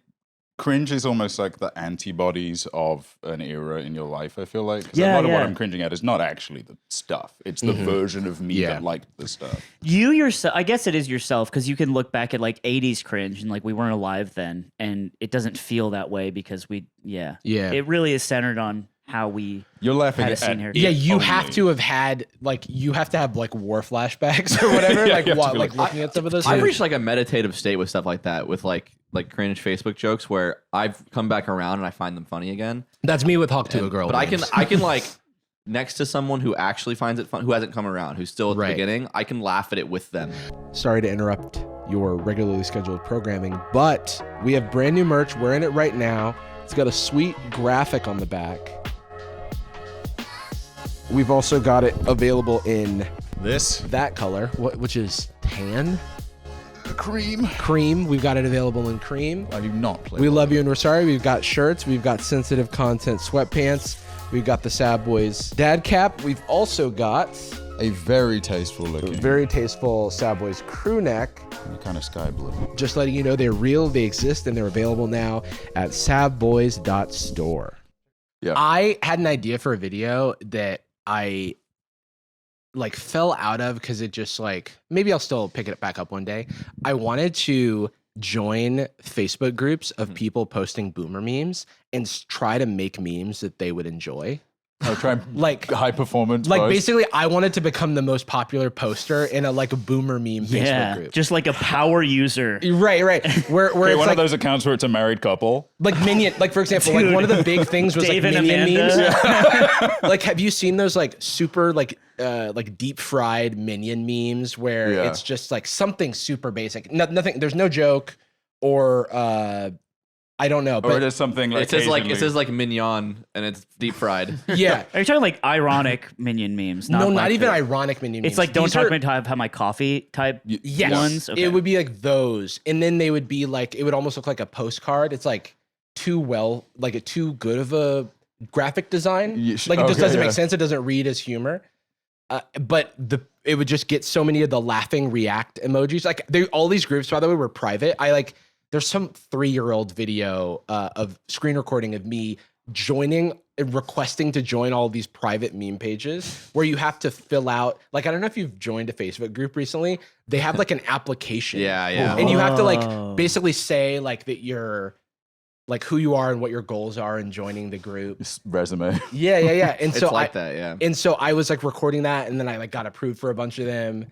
Cringe is almost like the antibodies of an era in your life, I feel like. 'Cause a lot of what I'm cringing at is not actually the stuff. It's the version of me that liked the stuff. You yourself, I guess it is yourself, because you can look back at like 80s Cringe and like we weren't alive then, and it doesn't feel that way because Yeah. it really is centered on how we. You're laughing Had a at scene here. Yeah, you only. have to have had like you have to have like war flashbacks or whatever. Yeah, like you have to what, be like like, looking at some of those. I've things. reached like a meditative state with stuff like that, with like Cringe Facebook jokes where I've come back around and I find them funny again. That's me with Hawk to a Girl. But memes. I can like next to someone who actually finds it fun, who hasn't come around, who's still at the Right. beginning, I can laugh at it with them. Sorry to interrupt your regularly scheduled programming, but we have brand new merch. We're in it right now. It's got a sweet graphic on the back. We've also got it available in that color, which is tan. Cream. We've got it available in cream. I do not play. We love you and we're sorry. We've got shirts. We've got sensitive content sweatpants. We've got the Sad Boys dad cap. We've also got a very tasteful looking, very tasteful Sad Boys crew neck. kind of sky blue. Just letting you know they're real, they exist, and they're available now at sadboys.store. Yeah. I had an idea for a video that I like fell out of because it just like, maybe I'll still pick it back up one day. I wanted to join Facebook groups of people posting boomer memes and try to make memes that they would enjoy. I'll try Like high performance. Like post. basically, I wanted to become the most popular poster in a like a boomer meme Facebook group. Just like a power user. Right. Where Okay, it's one like, of those accounts where it's a married couple. like minion. Like for example, Dude. like one of the big things was Dave like and minion Amanda. memes. Like, have you seen those like super like deep fried minion memes where Yeah. it's just like something super basic, nothing. There's no joke or I don't know, Or but just something like It says like mignon and it's deep fried. yeah. Are you talking like ironic minion memes? No, not even blackface? ironic minion memes. It's like don't These talk are- about how I have my coffee type Yes. ones. Okay. It would be like those. And then they would be like, it would almost look like a postcard. It's like too good of a graphic design. Yeah, Like it just okay, doesn't yeah. make sense. It doesn't read as humor. But it would just get so many of the laughing react emojis. Like all these groups, by the way, were private. There's some 3-year-old video of screen recording of me requesting to join all these private meme pages where you have to fill out, like, I don't know if you've joined a Facebook group recently. They have like an application. Yeah. And you have to Oh. like basically say like that you're like who you are and what your goals are and joining the group. Just resume. Yeah. And It's so like that, yeah. And so I was like recording that, and then I like got approved for a bunch of them,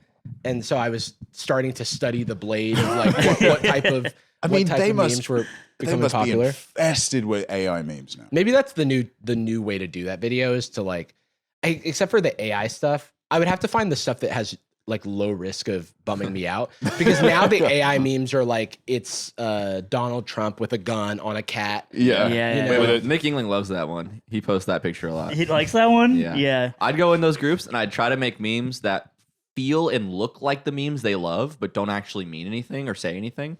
and so I was starting to study the Blade of like what type of memes were becoming popular. Be infested with AI memes now. Maybe that's the new way to do that video is to like, except for the AI stuff, I would have to find the stuff that has like low risk of bumming me out, because now the AI memes are like it's Donald Trump with a gun on a cat. Yeah. Yeah. Wait, Nick Yingling loves that one. He posts that picture a lot. He likes that one? Yeah. I'd go in those groups and I'd try to make memes that feel and look like the memes they love, but don't actually mean anything or say anything.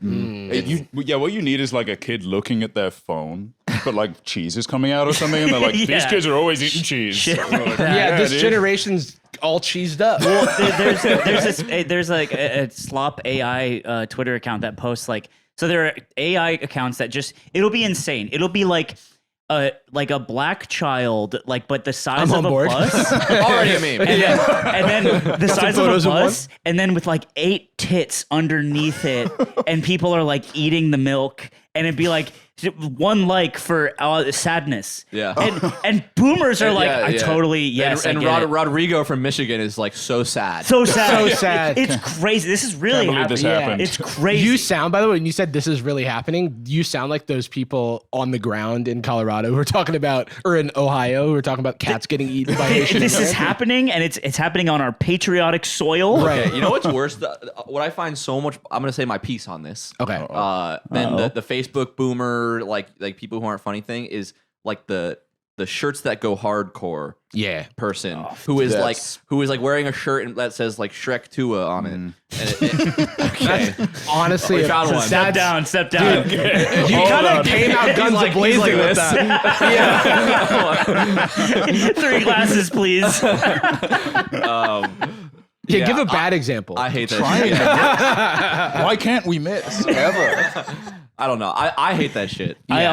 What you need is like a kid looking at their phone, but like cheese is coming out or something, and they're like, these kids are always eating cheese. Shit like Yeah, this dude. generation's all cheesed up. Well, there's like a slop AI Twitter account that posts like, so there are AI accounts that just, it'll be insane. It'll be like a black child, like, but the size I'm of on a board. bus. Already a meme. And then the size of a photos of bus, and then with like 8 tits underneath it, and people are like eating the milk, and it'd be like 1 like for sadness. Yeah. And boomers are like, I totally, yes, And I get it. Rodrigo from Michigan is like so sad. So sad. So sad. It's crazy. This is really Can't believe this happening. happened. It's crazy. You sound, by the way, when you said this is really happening, you sound like those people on the ground in Colorado who are talking about, or in Ohio, who are talking about cats getting eaten by Haitian this is Americans. happening, and it's happening on our patriotic soil. Right. You know what's worse? What I find so much. I'm gonna say my piece on this. Okay. Then the Facebook boomer, like people who aren't funny thing is like the shirts that go hardcore. Yeah. Person who is that's- like wearing a shirt that says like Shrek Tuah on it. And okay. Honestly, We found one. Step down. You kind of came out guns like- blazing he's like with this. that. 3 glasses, please. Yeah, give a bad example. I hate that shit. Why can't we miss ever? I don't know. I hate that shit. I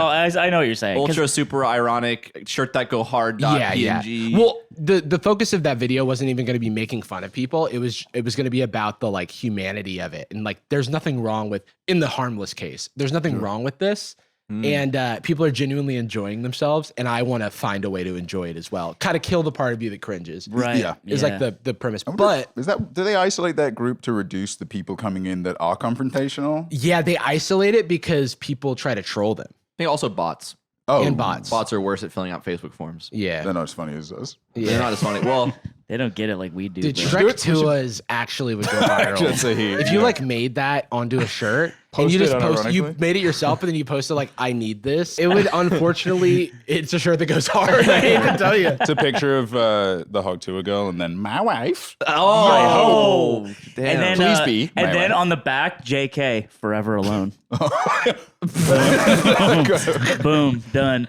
know what you're saying. 'Cause Ultra super ironic shirt that go hard. .png. Well, the focus of that video wasn't even going to be making fun of people. It was going to be about the like humanity of it, and like there's nothing wrong with, in the harmless case, there's nothing wrong with this. And people are genuinely enjoying themselves, and I want to find a way to enjoy it as well. Kind of kill the part of you that cringes. Right. Yeah. Is like the premise. But Do they isolate that group to reduce the people coming in that are confrontational? yeah, they isolate it because people try to troll them. I think also bots. Oh, And bots. Bots are worse at filling out Facebook forms. Yeah. They're not as funny as us. They're not as funny. Well, they don't get it like we do. Dude, bro. Shrek Tuahs actually would go viral. That's a heat, If you yeah. like made that onto a shirt and Post you it just post, you unironically? made it yourself, and then you posted like, "I need this." It would, unfortunately, it's a shirt that goes hard. I hate to tell you. It's a picture of the Hog Tour girl and then my wife. oh, damn. And then, Please be my and then wife. on the back, JK, forever alone. Boom, done.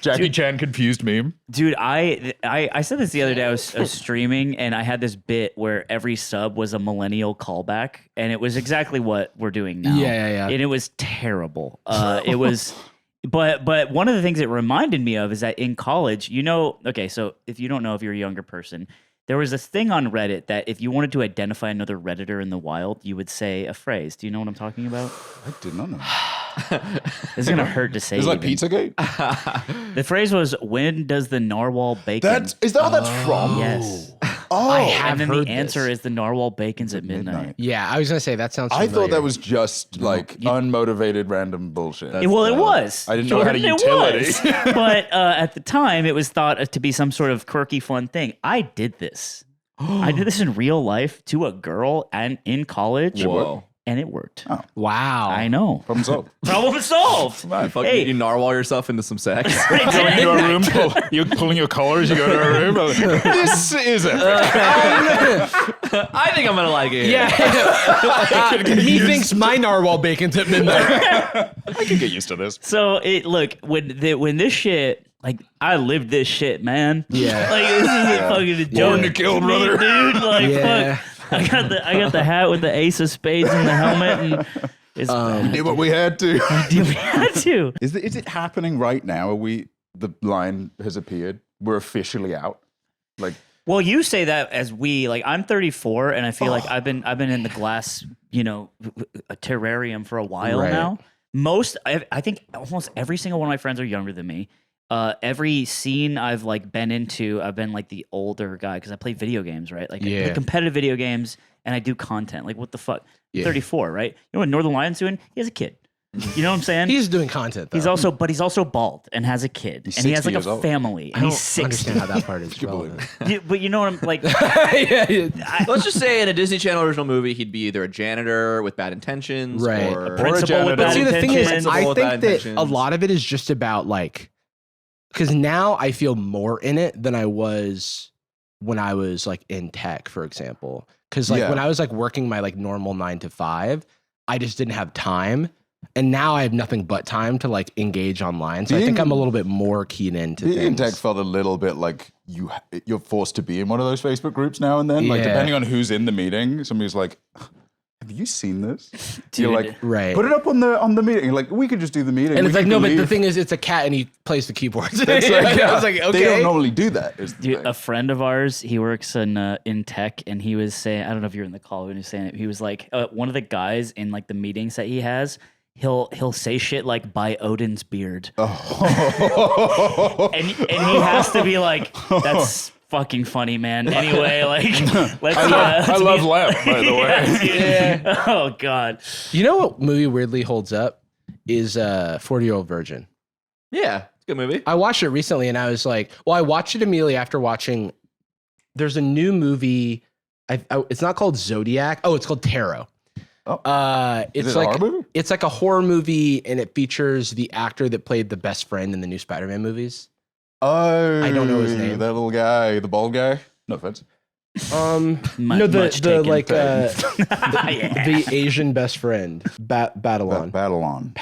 Jackie Chan confused meme. Dude, I said this the other day. I was streaming, and I had this bit where every sub was a millennial callback, and it was exactly what we're doing now. Yeah. And it was terrible. It was, but one of the things it reminded me of is that in college, okay, so if you don't know, if you're a younger person, there was this thing on Reddit that if you wanted to identify another Redditor in the wild, you would say a phrase. Do you know what I'm talking about? I did not know. It's gonna hurt to say. It's like even. Pizzagate. The phrase was, "When does the narwhal bacon?" Is that what that's from? Yes. Oh, I have And then heard the answer this. is the narwhal bacons at midnight. Yeah, I was gonna say that sounds. I Familiar. thought that was just like unmotivated random bullshit. It was. I didn't know it had a utility. It was. But at the time, it was thought to be some sort of quirky, fun thing. I did this. I did this in real life to a girl and in college. Whoa. And it worked. Wow. I know. Problem solved. Problem solved. Fuck, Hey. you narwhal yourself into some sex. Go into a room, you're pulling your collars, you go to a room. This is it. I think I'm gonna like it. Yeah. He thinks my narwhal bacon's at midnight. I can get used to this. So look, when this shit, like, I lived this shit, man. Yeah. Like, this isn't fucking a joke. Born to kill, Me, brother. dude. Like, Yeah. fuck. I got the hat with the ace of spades and the helmet, and it's Did what we had to. we had to. Is it happening right now? The line has appeared. We're officially out. Like, Well, you say that as like, I'm 34, and I feel like I've been in the glass, a terrarium for a while Right. now. I think almost every single one of my friends are younger than me. Every scene I've like been into, I've been like the older guy because I play video games, right? Like I play competitive video games and I do content. Like what the fuck? 34, right? You know what Northern Lion's doing? He has a kid. You know what I'm saying? He's doing content, though. He's also bald and has a kid, and he has like a family, and he's 60. Understand how that part is relevant. But you know what I'm like? Let's just say in a Disney Channel original movie, he'd be either a janitor with bad intentions, Right. or A principal with bad See, the thing is, intentions. I with think bad that intentions. a lot of it is just about like, because now I feel more in it than I was when I was like in tech, for example. Because like when I was like working my like normal 9 to 5, I just didn't have time. And now I have nothing but time to like engage online. So I think I'm a little bit more keyed into Being in things. tech felt a little bit like you're forced to be in one of those Facebook groups now and then. Like depending on who's in the meeting, somebody's like, "Have you seen this?" Dude, You're like, right. "Put it up on the meeting." You're like, we could just do the meeting. And We it's like, could no, but the leave. thing is, it's a cat and he plays the keyboards. It's like, I was like, okay. They don't normally do that. is the Dude, thing. a friend of ours, he works in tech, and he was saying, I don't know if you're in the call when he was saying it. He was like, one of the guys in like the meetings that he has, he'll say shit like "by Odin's beard," and he has to be like, "That's fucking funny, man." Anyway, like, let's. I love Lamp, by the way. Yeah. Oh God. You know what movie weirdly holds up is 40-Year-Old Virgin. Yeah, it's a good movie. I watched it recently and I was like, well, I watched it immediately after watching. There's a new movie. It's not called Zodiac. Oh, it's called Tarot. Oh. It's Is it like a horror movie? It's like a horror movie, and it features the actor that played the best friend in the new Spider-Man movies. Oh, I don't know his name. That little guy, the bald guy. No offense. No, the taken. like Yeah. the Asian best friend, Babylon. Babylon.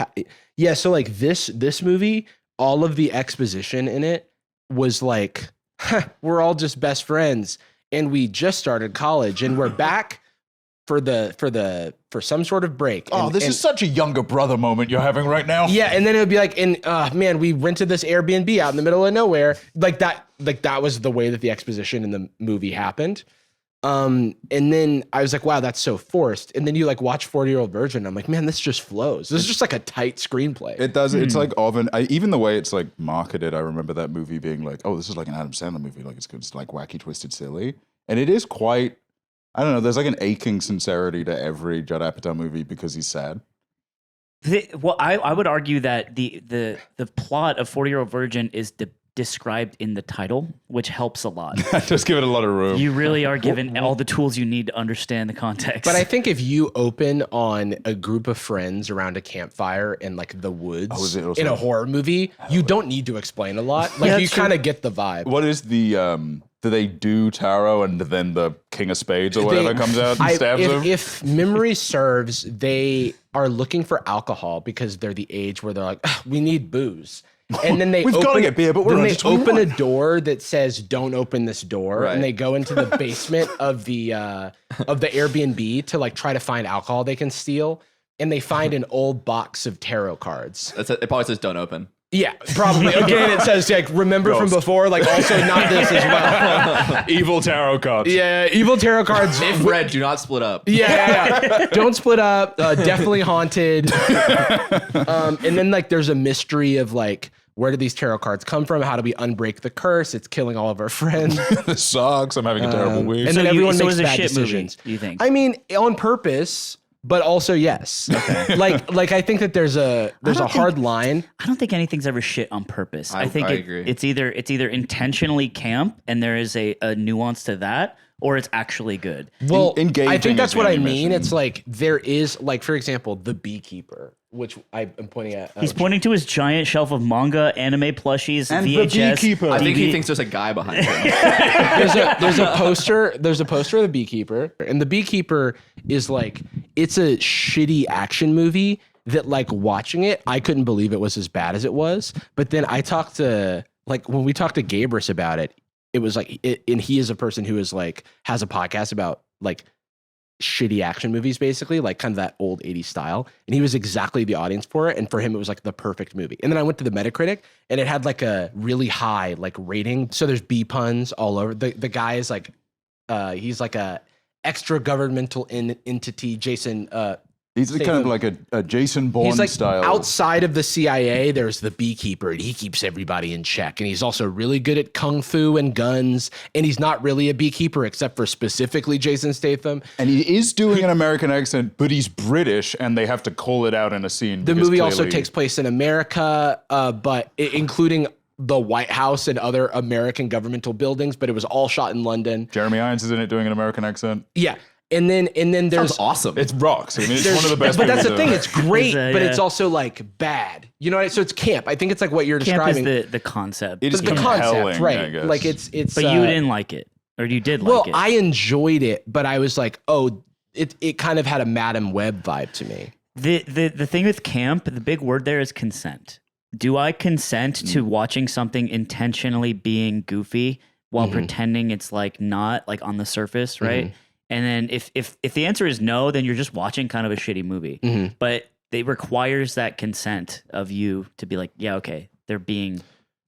Yeah, so like this movie, all of the exposition in it was like, we're all just best friends, and we just started college, and we're back for some sort of break. Oh, this is such a younger brother moment you're having right now. Yeah, and then it would be like, man, we rented this Airbnb out in the middle of nowhere. Like that was the way that the exposition in the movie happened. And then I was like, wow, that's so forced. And then you like watch 40-Year-Old Virgin. I'm like, man, this just flows. This is just like a tight screenplay. It does. It's like even the way it's like marketed. I remember that movie being like, oh, this is like an Adam Sandler movie. Like it's like wacky, twisted, silly. And it is quite, I don't know, there's like an aching sincerity to every Judd Apatow movie because he's sad. Well, I would argue that the plot of 40-Year-Old Virgin is described in the title, which helps a lot. Just give it a lot of room. You really are given all the tools you need to understand the context. But I think if you open on a group of friends around a campfire in like the woods in a horror movie, you don't need to explain a lot. Like you kind of get the vibe. What is the do they do tarot and then the King of Spades or whatever comes out and stabs him? If memory serves, they are looking for alcohol because they're the age where they're like, we need booze. And then We've got to get beer, but we're then under they open 21. a door that says "Don't open this door," Right. and they go into the basement of the Airbnb to like try to find alcohol they can steal, and they find an old box of tarot cards. It probably says "Don't open." Yeah, probably. Again, it says like remember from before, like also not this as well. Evil tarot cards. Yeah, evil tarot cards. If read, do not split up. Yeah. Don't split up. Definitely haunted. And then like there's a mystery of like, where do these tarot cards come from? How do we unbreak the curse? It's killing all of our friends. This sucks. I'm having a terrible week. And then everyone so makes it's a bad shit decisions. movie, you think? I mean, on purpose, but also yes. Okay. like I think that there's a hard line. I don't think anything's ever shit on purpose. I think I agree. it's either intentionally camp and there is a nuance to that, or it's actually good. Well, engaging I think that's is the what I only mean. mission. It's like there is like, for example, The Beekeeper, which I am pointing at. He's pointing to his giant shelf of manga, anime plushies, And The VHS. Beekeeper. I think he DVD. thinks there's a guy behind him. there's a poster. There's a poster of The Beekeeper, and The Beekeeper is like, it's a shitty action movie that like watching it, I couldn't believe it was as bad as it was. But then I talked to when we talked to Gabrus about it, it was like, and he is a person who is like has a podcast about like shitty action movies, basically like kind of that old 80s style, and he was exactly the audience for it, and for him it was like the perfect movie. And then I went to the Metacritic and it had like a really high like rating, so there's B puns all over. The guy is like he's like a extra governmental entity, Jason He's kind of like a Jason Bourne He's like style. outside of the CIA. There's the beekeeper, and he keeps everybody in check. And he's also really good at kung fu and guns. And he's not really a beekeeper, except for specifically Jason Statham. And he is doing an American accent, but he's British, and they have to call it out in a scene. The movie also takes place in America, but including the White House and other American governmental buildings. But it was all shot in London. Jeremy Irons is in it doing an American accent. Yeah. And then there's Sounds awesome. It's rocks. I mean, it's one of the best. But that's the movies thing; ever. it's great, but yeah. it's also like bad. You know what I mean? So it's camp. I think it's like what you're Camp describing. is the concept. It is the compelling, concept, I right? guess. Like it's. But you didn't like it, or you did Well, like it. I enjoyed it, but I was like, oh, it kind of had a Madam Web vibe to me. The thing with camp, the big word there is consent. Do I consent to watching something intentionally being goofy while pretending it's like not like on the surface, right? And then if the answer is no, then you're just watching kind of a shitty movie. But it requires that consent of you to be like, yeah, okay, they're being.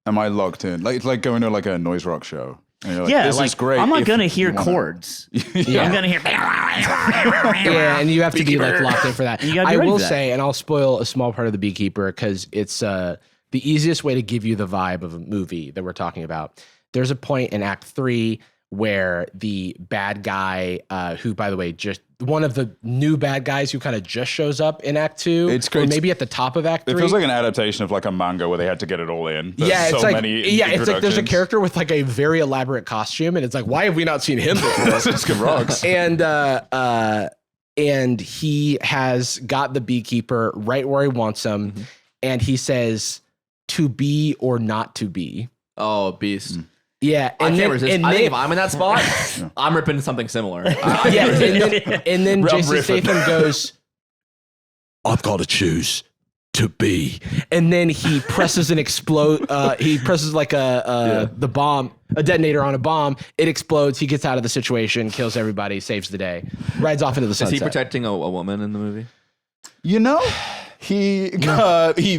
Am I locked in? Like it's like going to like a noise rock show. And you're like, Yeah, this like is great. I'm not if gonna hear you wanna- chords. Yeah. I'm gonna hear. Yeah, and you have to be like locked in for that. You gotta be I ready will for that. say, and I'll spoil a small part of The Beekeeper because it's the easiest way to give you the vibe of a movie that we're talking about. There's a point in Act 3 where the bad guy, who, by the way, just one of the new bad guys who kind of just shows up in Act 2, It's or great. maybe at the top of Act 3. It feels like an adaptation of like a manga where they had to get it all in. There's yeah, it's so like many it's like there's a introductions. character with like a very elaborate costume, and it's like, why have we not seen him before? This is good rocks. And he has got the beekeeper right where he wants him, and he says, "To be or not to be." Oh, beast. Yeah, I and can't then, resist. and I think then- if I'm in that spot, I'm ripping something similar. yeah, and then I'm Jason riffing. Statham goes, "I've got to choose to be," and then he presses an explode. He presses like the bomb, a detonator on a bomb. It explodes. He gets out of the situation, kills everybody, saves the day, rides off into the Is sunset. he protecting a woman in the movie? You know, he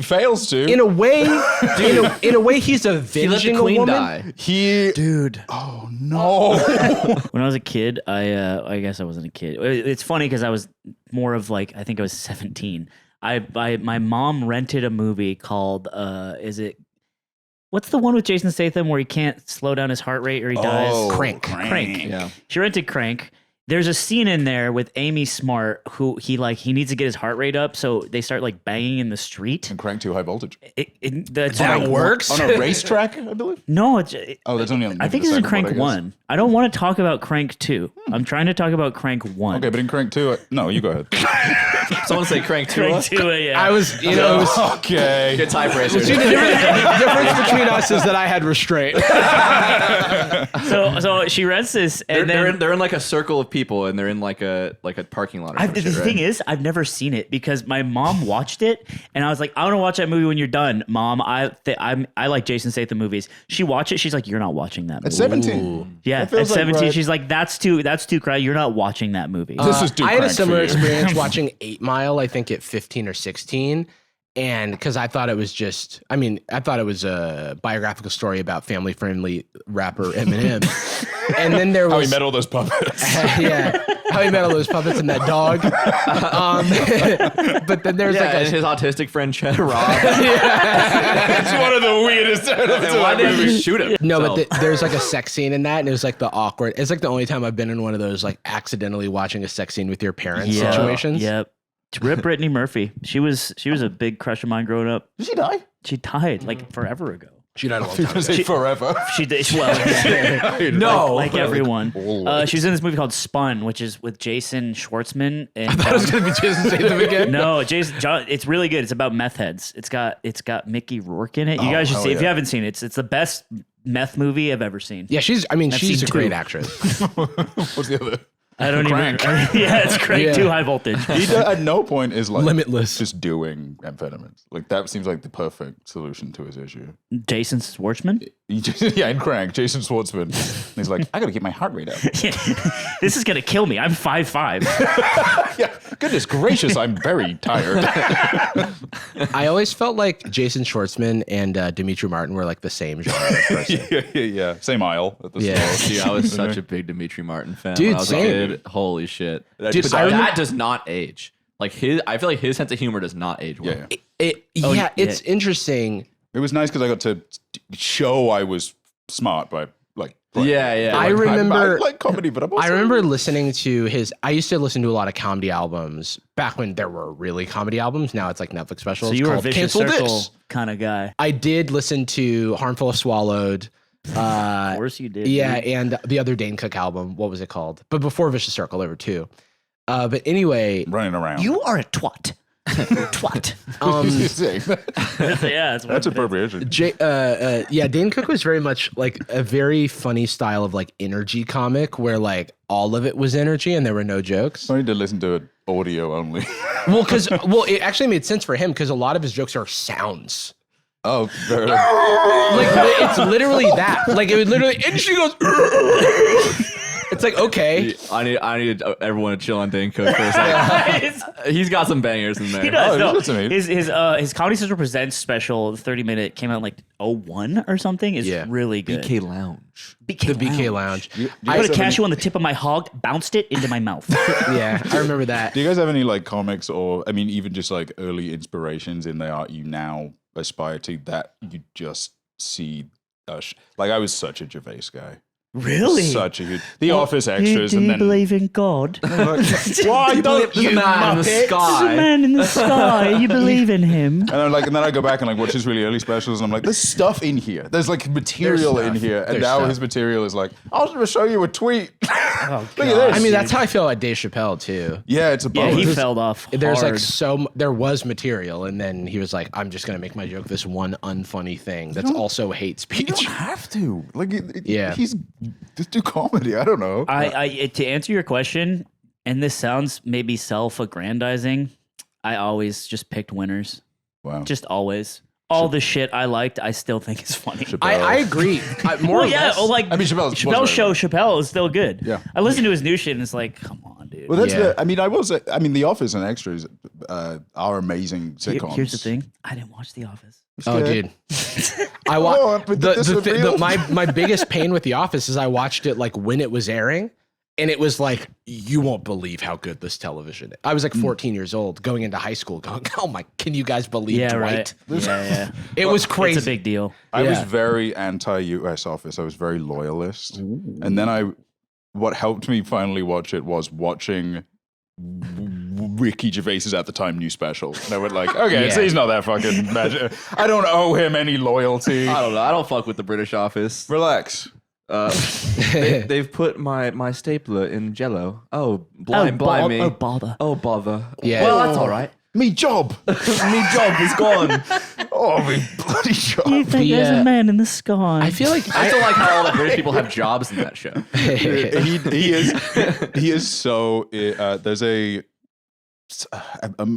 fails to. In a way, in a way, he's He let the avenging a queen woman. die. Dude. Oh no. When I was a kid, I guess I wasn't a kid. It's funny because I was more of like, I think I was 17. My mom rented a movie called what's the one with Jason Statham where he can't slow down his heart rate or he dies? Crank. Crank. Yeah. She rented Crank. There's a scene in there with Amy Smart who he needs to get his heart rate up, so they start like banging in the street. And crank too high voltage. That works. On a racetrack, I believe. No, Oh, that's only on I think the it's in second Crank one, I guess. 1. I don't want to talk about Crank 2. I'm trying to talk about Crank 1. Okay, but in Crank 2, no, you go ahead. Someone say Crank Crank Tuah. 2, yeah. I was, you know, it was, Okay. Good tiebreaker. see, the difference between us is that I had restraint. so she rents this, and They're in like a circle of people, and they're in like a parking lot. Or some the shit, right? thing is, I've never seen it because my mom watched it, and I was like, I want to watch that movie when you're done, Mom. I like Jason Statham movies. She watched it. She's like, you're not watching that movie. At 17. Yeah, That at feels like 17, right. she's like, that's too cry. You're not watching that movie. This is too I had a crank for similar you. experience watching 8 Mile, I think at 15 or 16. And because I thought it was a biographical story about family friendly rapper Eminem. And then there was How he met all those puppets. yeah, how he met all those puppets and that dog. But then there's Yeah, like and his autistic friend Chad Rob. It's one of the weirdest. And why did he shoot him? no, So- but there's like a sex scene in that, and it was like the awkward. It's like the only time I've been in one of those like accidentally watching a sex scene with your parents situations. Yep. Rip Brittany Murphy. She was a big crush of mine growing up. Did she die? She died like forever ago. She died a long I time was ago. gonna say forever. She did well. No, like everyone. Lord. She was in this movie called Spun, which is with Jason Schwartzman. And I thought it was gonna be Jason Statham again. no, it's really good. It's about meth heads. It's got Mickey Rourke in it. You guys should hell see it. If you yeah. haven't seen it. It's the best meth movie I've ever seen. Yeah, she's I've she's seen a great two. actress. What's the other? I don't Crank. even. Yeah, it's Crank Yeah. Too High Voltage. He at no point is like Limitless. just doing amphetamines. Like that seems like the perfect solution to his issue. Jason Schwartzman. He just, yeah, in Crank, Jason Schwartzman. And he's like, I gotta get my heart rate up. This is gonna kill me. I'm 5'5". Yeah, goodness gracious, I'm very tired. I always felt like Jason Schwartzman and Dimitri Martin were like the same genre of person. yeah. Same aisle at the Yeah. store. Dude, I was such a big Dimitri Martin fan. Dude, when I was same. a kid. Holy shit. Dude, But I remember- that does not age. Like I feel like his sense of humor does not age well. Yeah. It's interesting. It was nice because I got to show I was smart by like. Yeah. I remember I like comedy, but I'm also I remember listening to his. I used to listen to a lot of comedy albums back when there were really comedy albums. Now it's like Netflix specials. So you were a called vicious Cancel circle This. kind of guy. I did listen to Harmful if Swallowed. Of course you did. Yeah, dude. and the other Dane Cook album. What was it called? But before Vicious Circle, there were two. But anyway, running around. You are a twat. Twat. Yeah, That's appropriation. Dane Cook was very much like a very funny style of like energy comic where like all of it was energy and there were no jokes. I need to listen to it audio only. It actually made sense for him because a lot of his jokes are sounds. Oh, Like it's literally that. Like it would literally, and she goes. It's like, okay. I need everyone to chill on Dane Cook for a second. He's got some bangers in there. He does. Oh, No. that's amazing. His Comedy Central Presents special, the 30-minute, came out in like 01 or something. Is really good. BK Lounge. The BK Lounge. I put a cashew on the tip of my hog, bounced it into my mouth. Yeah, I remember that. Do you guys have any like comics or I mean even just like early inspirations in the art you now aspire to that you just see? Like I was such a Gervais guy. Really? Such a huge. The Office extras, Do and you then believe in God? why don't There's a man in the There's a sky. man in the sky. You believe in him? And then I go back and like watch his really early specials, and I'm like, there's stuff in here. There's like material in here, and There's now stuff. his material is like, I'll just show you a tweet. Oh, Look at this. I mean, that's how I feel about Dave Chappelle too. Yeah, it's a Yeah, bummer. he fell off. There's hard. like there was material, and then he was like, "I'm just gonna make my joke this one unfunny thing that's also hate You don't speech." have to. Like, Yeah. he's just do comedy. I don't know. I to answer your question, and this sounds maybe self-aggrandizing, I always just picked winners. Wow. Just always. All the shit I liked, I still think is funny. I agree. More Well, or yeah, less. like I mean, Chappelle's Chappelle is still good. Yeah. I listen to his new shit and it's like, come on, dude. Well, that's Yeah. The Office and Extras are amazing sitcoms. Here's the thing: I didn't watch The Office. Oh, good. dude. I on watched with the disappeal. my biggest pain with The Office is I watched it like when it was airing, and it was like you won't believe how good this television is. I was like 14 years old, going into high school, going, "Oh my, can you guys believe Yeah, Dwight?" right. Yeah. It was crazy. It's a big deal. I was Yeah. very anti-US Office. I was very loyalist. And then what helped me finally watch it was watching Ricky Gervais's at the time new special. And I went like, okay, Yeah. he's not that fucking magic. I don't owe him any loyalty. I don't know. I don't fuck with the British Office. Relax. They've put my stapler in Jello. Oh, blind me. Oh, bother. Oh, bother. Yeah. Well, that's all right. Me job. Me job is gone. Oh, me bloody job. You think there's Yeah. a man in the sky? I feel like I still like how all the British people have jobs in that show. he is so there's a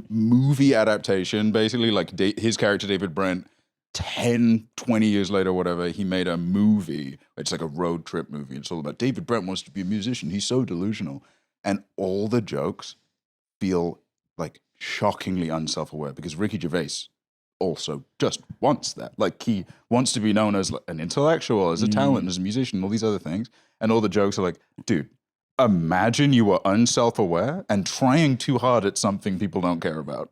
movie adaptation basically like his character David Brent 10 20 years later whatever he made a movie. It's like a road trip movie. It's all about David Brent wants to be a musician. He's so delusional, and all the jokes feel like shockingly unself-aware because Ricky Gervais also just wants that. Like he wants to be known as like, an intellectual, as a talent, as a musician, all these other things. And all the jokes are like, dude, imagine you were unself-aware and trying too hard at something people don't care about.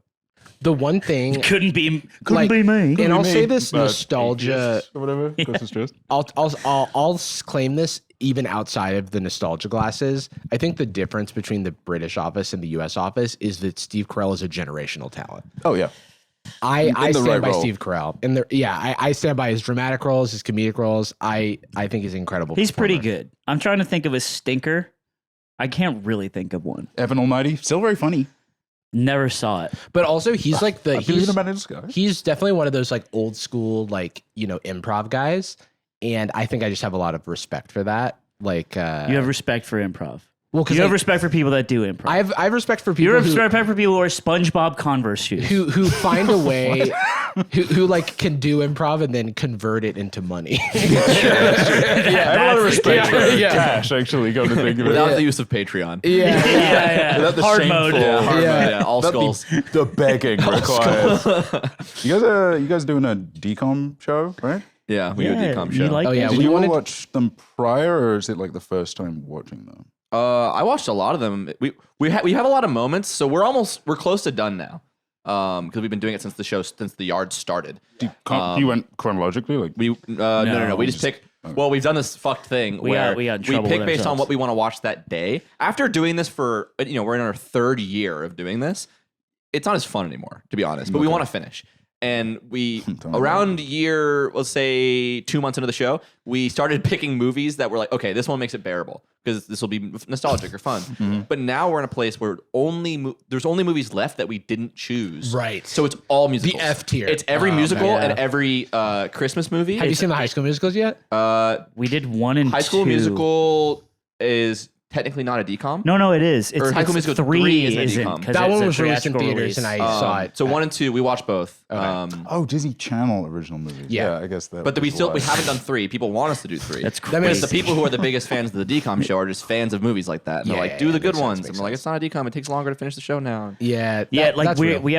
the one thing, couldn't be like, me. and I'll say this nostalgia. Or whatever. Because it's just I'll claim this even outside of the nostalgia glasses. I think the difference between the British Office and the U.S. Office is that Steve Carell is a generational talent. oh yeah. I the stand right by role. Steve Carell, and I stand by his dramatic roles, his comedic roles. I think he's an incredible. He's pretty performer. good. I'm trying to think of a stinker. I can't really think of one. Evan Almighty, still very funny. Never saw it. But also, he's like the I believe in a man in the sky. he's definitely one of those like old school like improv guys, and I think I just have a lot of respect for that. Like You have respect for improv. well, because You have respect for people that do improv. I have respect for You people have who, respect for people who wear SpongeBob Converse shoes. who find a way who like can do improv and then convert it into money. I have a lot of respect for yeah. cash, actually, come to think of it. Without the use of Patreon. yeah. Without the Hard shameful- mode. Hard Yeah. mode, yeah. All Without skulls. The begging required. You guys doing a DCOM show, right? Yeah, we do a decom you show. like Oh, yeah, that? Did we you all wanted- watch them prior, or is it like the first time watching them? I watched a lot of them. We have a lot of moments, so we're close to done now. Because we've been doing it since the yard started. You went chronologically, like No. We just pick. Well, we've done this fucked thing where we pick based on what we want to watch that day. After doing this for we're in our 3rd year of doing this. It's not as fun anymore, to be honest. But we want to finish. And we, around year, let's say 2 months into the show, we started picking movies that were like, okay, this one makes it bearable because this will be nostalgic or fun. But now we're in a place where there's only movies left that we didn't choose. Right. So it's all musicals. The F tier. It's every musical yeah. and every Christmas movie. Have you seen the High School Musicals yet? We did 1 and 2. High School Musical is technically not a DCOM. No, it is. It's, Or High School Musical 3 isn't a isn't, DCOM. 'cause That it's one a was released in theatrical theaters, release. and I saw it. So 1 and 2, we watched both. Disney Channel original movies. Yeah. I guess that. But we was why. haven't done 3. People want us to do 3. That's That Because makes the people who are the biggest fans of the DCOM show are just fans of movies like that. And they're like, do the good makes sense, ones. makes And we're like, it's not a DCOM. It takes longer to finish the show now. Yeah. Like that's real. we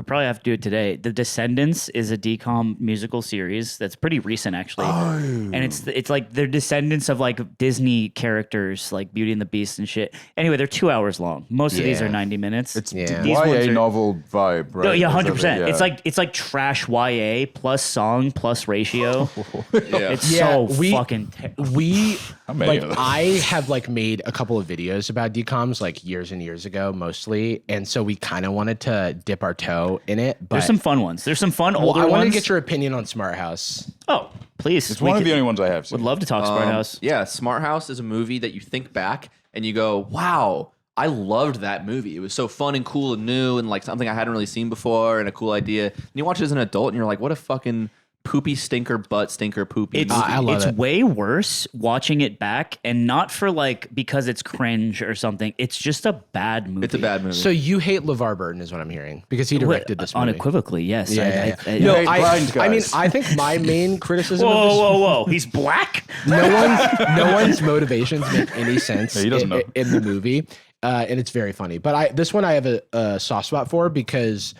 probably have to do it today. The Descendants is a DCOM musical series that's pretty recent actually, and it's like they're descendants of like Disney characters like Beauty and the Beast and shit. Anyway, they're 2 hours long. Most of these Yeah. are 90 minutes. It's Yeah. These ones YA are- novel vibe, right? No, yeah, Is that 100%. it? It's like trash YA plus song plus ratio. Yeah. It's Yeah, so fucking. we many like of them? I have like made a couple of videos about DCOMs like years and years ago mostly, and so we kind of wanted to dip our toe in it. But There's some fun ones. There's some fun older I wanted ones. to get your opinion on Smart House. Oh, please. It's one of the only ones I have seen. Would love to talk Smart House. Yeah, Smart House is a movie that you think back and you go, wow, I loved that movie. It was so fun and cool and new and like something I hadn't really seen before and a cool idea. And you watch it as an adult and you're like, what a fucking poopy stinker butt stinker poopy It's movie. I love it's it. way worse watching it back, and not for like because it's cringe or something. It's just a bad movie. It's a bad movie. So you hate LeVar Burton is what I'm hearing because he directed this movie. Unequivocally, yes. Yeah, I- no, hate blind I mean, guys. I think my main criticism of this, whoa! He's black. no one's motivations make any sense he doesn't know. in the movie, and it's very funny. But this one I have a soft spot for because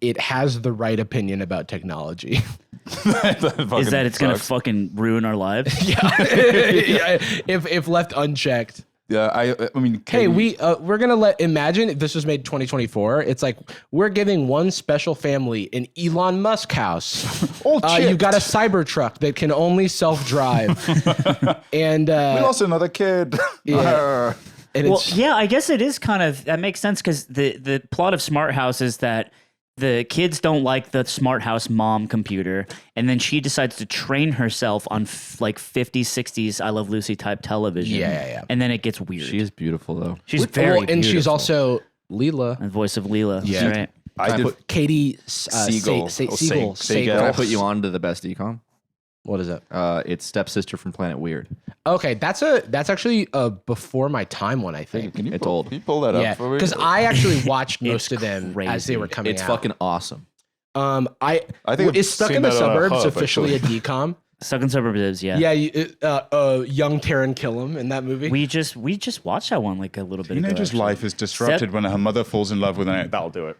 it has the right opinion about technology. Is that it's gonna fucking ruin our lives? Yeah, if left unchecked. Yeah, I mean, Hey, we're gonna imagine if this was made 2024. It's like we're giving one special family an Elon Musk house. You got a Cybertruck that can only self-drive, and we lost another kid. Yeah. and Well, it's yeah, I guess it is kind of that makes sense because the plot of Smart House is that the kids don't like the Smart House mom computer, and then she decides to train herself on like 50s, 60s I Love Lucy type television. Yeah. And then it gets weird. She is beautiful though. She's very and she's beautiful. also Leela. the voice of Leela. Yeah. Right. I did. Katie Siegel. Siegel. Siegel. Can I put you on to the best decom? What is it? It's stepsister from Planet Weird. Okay, that's actually a before my time one. I think. Can you It's pull, old. Can you pull that Yeah, up for me? because I actually watched most It's of them as crazy. they were coming It's out. fucking awesome. I think I've is Stuck seen in the that on a Suburbs hub, officially actually. a decom? Stuck in Suburbs, yeah. Yeah, young Taron Killam in that movie. We just watched that one like a little bit ago. Teenager's actually. life is disrupted when her mother falls in love with an. That'll do it.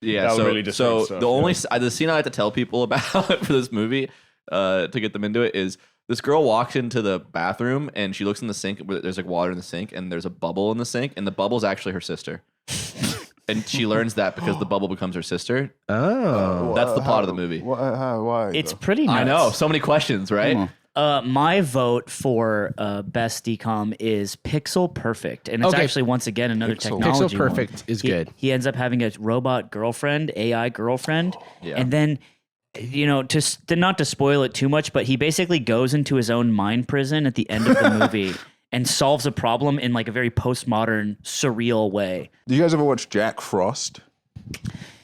Yeah, That so, really just so makes the sense, only the scene I like to tell people about for this movie to get them into it is this girl walks into the bathroom and she looks in the sink where there's like water in the sink and there's a bubble in the sink and the bubble's actually her sister. And she learns that because the bubble becomes her sister. Oh, That's the plot of the movie. Why? It's though? pretty nuts. I know, so many questions, right? My vote for best decom is Pixel Perfect, and it's Okay. actually once again another Pixel. technology. Pixel Perfect is good. He ends up having a robot girlfriend, AI girlfriend, Yeah. and then to not to spoil it too much, but he basically goes into his own mind prison at the end of the movie and solves a problem in like a very postmodern, surreal way. Do you guys ever watch Jack Frost?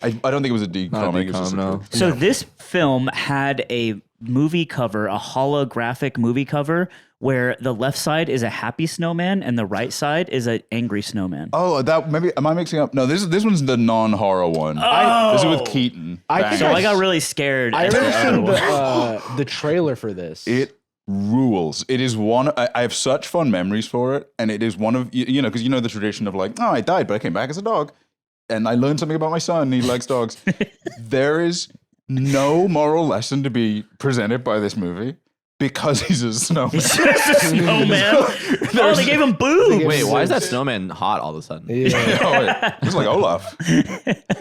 I don't think it was a decom. Not a I think it was just decom, no. So this film had a movie cover, a holographic movie cover, where the left side is a happy snowman and the right side is an angry snowman. Oh, that maybe am I mixing up? No, this one's the non-horror one. This is with Keaton. I Bang. think So I got really scared. I at the remember other seen the trailer for this. It rules. It is one. I have such fun memories for it, and it is one of you know because you know the tradition of like, oh, I died, but I came back as a dog, and I learned something about my son. He likes dogs. There is no moral lesson to be presented by this movie. because he's a snowman. He's just a snowman. Oh, they gave him boobs. Wait, why is that snowman hot all of a sudden? Yeah. He's like Olaf.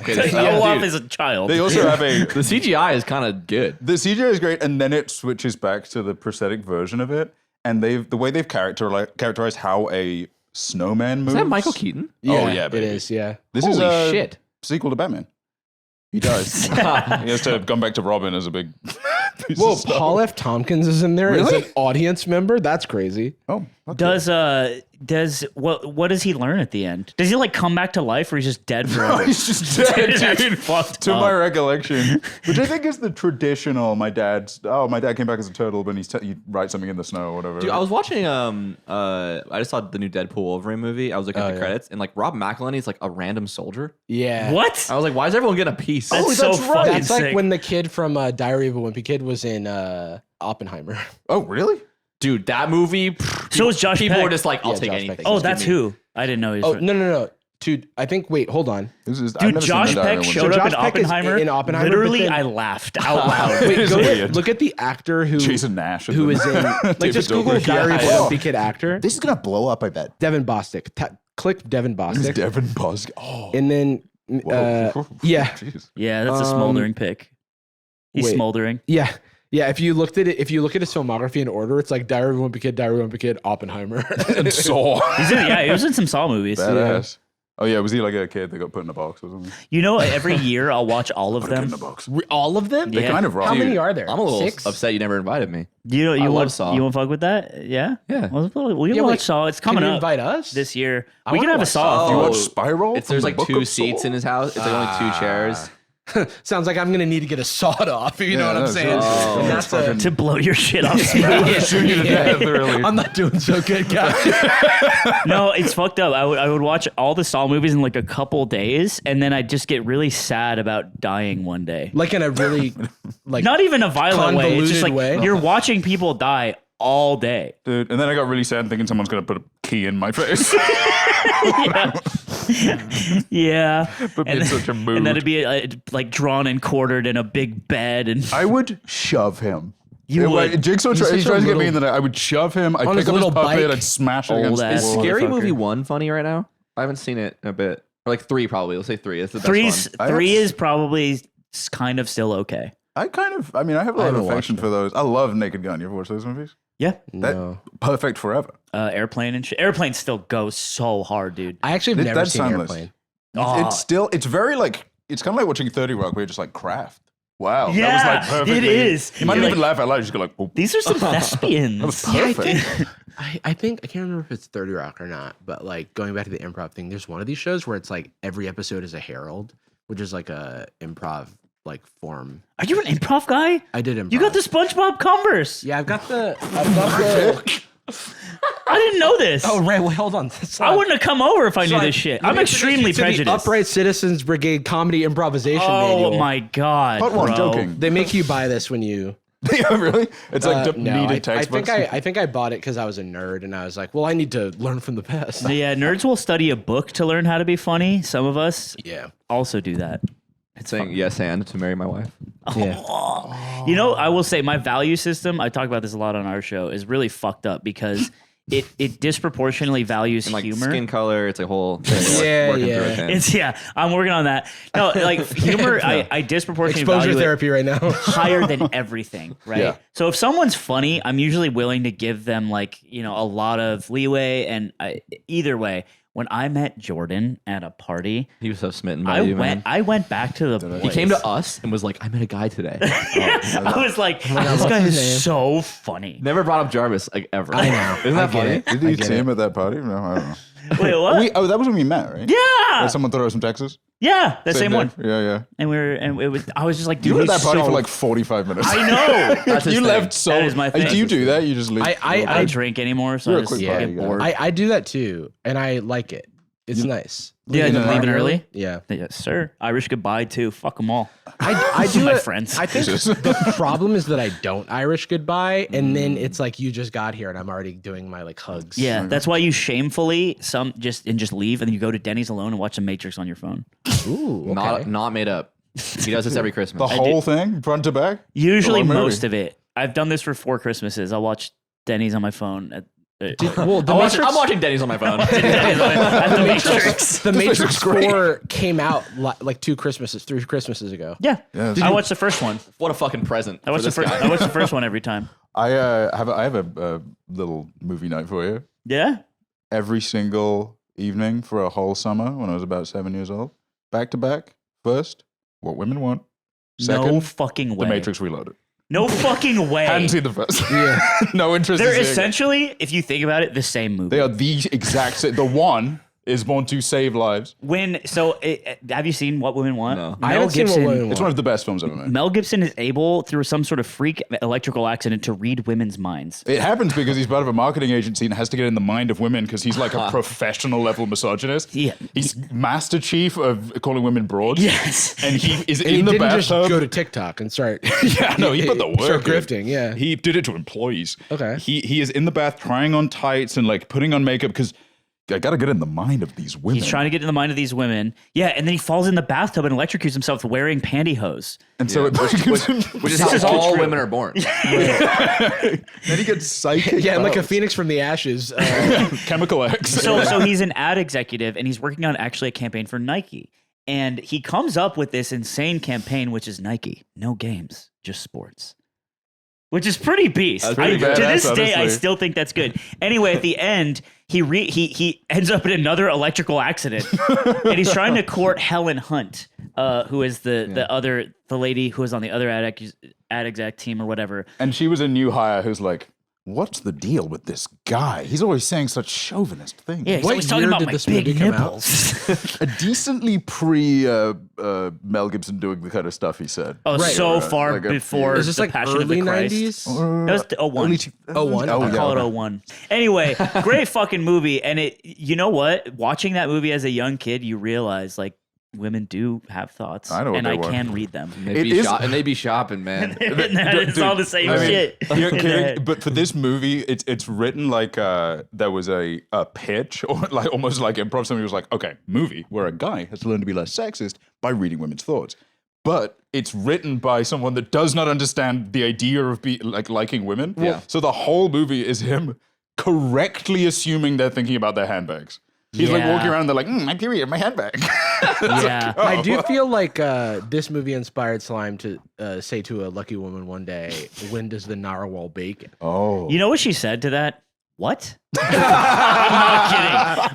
Olaf is a child. They also have a The CGI is kind of good. the CGI is great, and then it switches back to the prosthetic version of it, and the way they've characterized how a snowman moves. Is that Michael Keaton? Oh yeah, baby. it is. Yeah. This Holy is a shit. sequel to Batman. He does. He has to come back to Robin as a big piece Well, of stuff. Paul F. Tompkins is in there as Really? an audience member. That's crazy. Oh, okay. Does what does he learn at the end? Does he like come back to life, or he's just dead forever? He's just dead, That's dude. fucked To up. my recollection, which I think is the traditional. My dad came back as a turtle, but he writes something in the snow or whatever. Dude, I was watching I just saw the new Deadpool Wolverine movie. I was looking at the credits, and like Rob McElhenney is like a random soldier. Yeah. What? I was like, why is everyone getting a piece? That's so fucking That's like sick. when the kid from Diary of a Wimpy Kid was in Oppenheimer. Oh, really? Dude, that movie. So is Josh People Peck. were just like, I'll Yeah, take Josh anything. Peck. Oh, Just that's give me- who. I didn't know. He was Oh, no. Dude, I think, wait, hold on. Dude, Josh Peck showed up in Josh Peck is Oppenheimer. in Oppenheimer, Literally, but then- I laughed out loud. Wait, It's go weird. look at the actor who Jason Nash. who is in, like, David just Google Dobrik. Diary of a Yeah. Wimpy Kid actor. This is gonna blow up, I bet. Devin Bostick. Click Devin This is Bostick. Devin Busk. Oh, And then, whoa. yeah. Jeez. Yeah, that's a smoldering pick. He's wait. smoldering. Yeah. If you looked at it, if you look at his filmography in order, it's like Diary of a Wimpy Kid, Diary of a Wimpy Kid, Oppenheimer. And Saw. He was in some Saw movies. Badass. Oh yeah, was he like a kid that got put in a box or something? You know, every year I'll watch all of Put in them. a box. All of them? They Yeah. kind of rock. How many Dude, are there? I'm a little 6? upset you never invited me. You I love want Saw. You want to fuck with that? Yeah. Yeah. Well, we can Yeah, watch wait, Saw. It's Can coming you up invite us? this year. I We can wanna have a watch Saw. You Saw. watch Spiral? There's like From the Book 2 of seats Saw? in his house. It's like only 2 chairs. Sounds like I'm gonna need to get a sawed off. You know Yeah, what I'm that's saying? right. And It's that's a, fucking- To blow your shit off. Shoot you to death, really. I'm not doing so good, guys. No, it's fucked up. I would watch all the Saw movies in like a couple days, and then I'd just get really sad about dying one day. Like in a really, like, Not even a violent way. It's just like Convoluted way. you're watching people die all day. Dude, and then I got really sad thinking someone's gonna put a key in my face. Yeah. Put me in such a mood. And then it'd be like drawn and quartered in a big bed, and I would shove him. You would. Jigsaw He's tries such a to get me little- in the night. I would shove him. I'd On pick his up his little puppet. bike. I'd smash it Old against ass the Is wall. Scary motherfucker. Movie 1 funny right now? I haven't seen it in a bit. Or like 3 probably. Let's say 3. It's the best one. three is probably kind of still okay. I mean, I have a lot haven't of watched affection for those. I love Naked Gun. You ever watch those movies? Yeah. That no. perfect forever. Airplane and shit. Airplane still goes so hard, dude. I actually have never That's seen soundless. Airplane. Oh. It's very like, it's kind of like watching 30 Rock where you're just like, craft. Wow. Yeah, that was like perfectly. it is. You might You're not even like- laugh out loud. You just go like, boop. These are some That thespians. was Yeah, I perfect. think, I think I can't remember if it's 30 Rock or not, but like going back to the improv thing, there's one of these shows where it's like every episode is a herald, which is like a improv like form. Are you an improv guy? I did improv. You got the SpongeBob Converse. Yeah, I've got the. I didn't know this. Oh right, well hold on. I wouldn't have come over if I knew So this shit. let I'm me introduce extremely you to the prejudiced. Upright Citizens Brigade Comedy Improvisation Oh Manual. my god. Part one, bro. joking. They make you buy this when you. Yeah, really? It's like No, needed I textbooks. think I bought it because I was a nerd and I was like, well, I need to learn from the best. Yeah, nerds will study a book to learn how to be funny. Some of us Yeah. also do that. It's saying yes and to marry my wife. Yeah. You know, I will say my value system, I talk about this a lot on our show, is really fucked up because it disproportionately values And like humor. skin color, it's a whole thing. Yeah, working yeah. through it, man. It's I'm working on that. No, like humor, I disproportionately Exposure value it therapy right now. higher than everything, right? Yeah. So if someone's funny, I'm usually willing to give them like, a lot of leeway. And either way, when I met Jordan at a party, He was so smitten by you, man. I went back to the He came to us and was like, I met a guy today. I was like, this what's guy his name? is so funny. Never brought up Jarvis like ever. I know. Isn't that I get funny? it. Did I you get see it. him at that party? No, I don't know. Wait, what? That was when we met, right? Yeah. Like someone thought I was from Texas. Yeah, that same day? one. Yeah, yeah. And I was just like, dude, You were at that he's party so- for like 45 minutes. I know. That's his You thing. left so. That is my thing. Do you do that? You just leave. I don't drink anymore, so You're I a just quick get party guy. bored. I do that too, and I like it. It's nice. Yeah, Leaving leaving early? early. Yeah. Yes, sir. Irish goodbye too. Fuck them all. I do My it- friends. I think Jesus. the problem is that I don't Irish goodbye, and then it's like you just got here, and I'm already doing my like hugs. Yeah, that's why you shamefully just leave, and then you go to Denny's alone and watch The Matrix on your phone. Ooh. Okay. Not made up. He does this every Christmas. the whole thing, front to back. Usually Long movie. most of it. I've done this for 4 Christmases. I'll watch Denny's on my phone. I'm watching Denny's on my phone. The Matrix 4 came out like 3 Christmases ago. Yeah. I watched the first one. What a fucking present. I watch the first one every time. I have a little movie night for you. Yeah. Every single evening for a whole summer when I was about 7 years old, back to back. First, What Women Want. Second, No fucking way. The Matrix Reloaded. No fucking way. Hadn't seen the first. Yeah. No interest. They're in seeing essentially, if you think about it, the same movie. They are the exact same. The one is born to save lives. Have you seen What Women Want? No. I haven't seen What Women Want. It's one of the best films ever made. Mel Gibson is able, through some sort of freak electrical accident, to read women's minds. It happens because he's part of a marketing agency and has to get in the mind of women because he's like a professional level misogynist. Yeah. He's Master Chief of calling women broads. Yes. And he is And in he the didn't just bathtub. go to TikTok and start. Yeah, no, he put the work Start in. grifting, yeah. He did it to employees. Okay. He is in the bath trying on tights and like putting on makeup because I got to get in the mind of these women. He's trying to get in the mind of these women. Yeah, and then he falls in the bathtub and electrocutes himself wearing pantyhose. And so it Which is how all women are born. then he gets psychic. Yeah, and like a powers. phoenix from the ashes. Chemical X. So he's an ad executive and he's working on actually a campaign for Nike. And he comes up with this insane campaign, which is Nike, no games, just sports. Which is pretty beast. That's pretty To badass, this day, I honestly. still think that's good. Anyway, at the end, he ends up in another electrical accident, and he's trying to court Helen Hunt, who is the lady who was on the other ad exec team or whatever. And she was a new hire who's like, what's the deal with this guy? He's always saying such chauvinist things. Yeah, he's What always talking year about did my this big movie come out? nipples. A decently pre Mel Gibson doing the kind of stuff he said. Oh, Right. so far Like a- before Is this the like Passion early of the Christ. 90s? That was 01. Early 01? Oh, I yeah, call okay. it 01. Anyway, great fucking movie. And you know what? Watching that movie as a young kid, you realize like women do have thoughts. I know what and they I want. can read them. It is- And they be shopping, man. It's all the same I mean, shit. you're in the kidding, head. but for this movie, it's written like there was a pitch or like almost like improv. Somebody was like, okay, movie where a guy has to learn to be less sexist by reading women's thoughts. But it's written by someone that does not understand the idea of liking women. Yeah. So the whole movie is him correctly assuming they're thinking about their handbags. He's like Yeah. walking around and they're like, my period, my handbag. Yeah. I do feel like this movie inspired Slime to say to a lucky woman one day, when does the narwhal bake? Oh. You know what she said to that? What?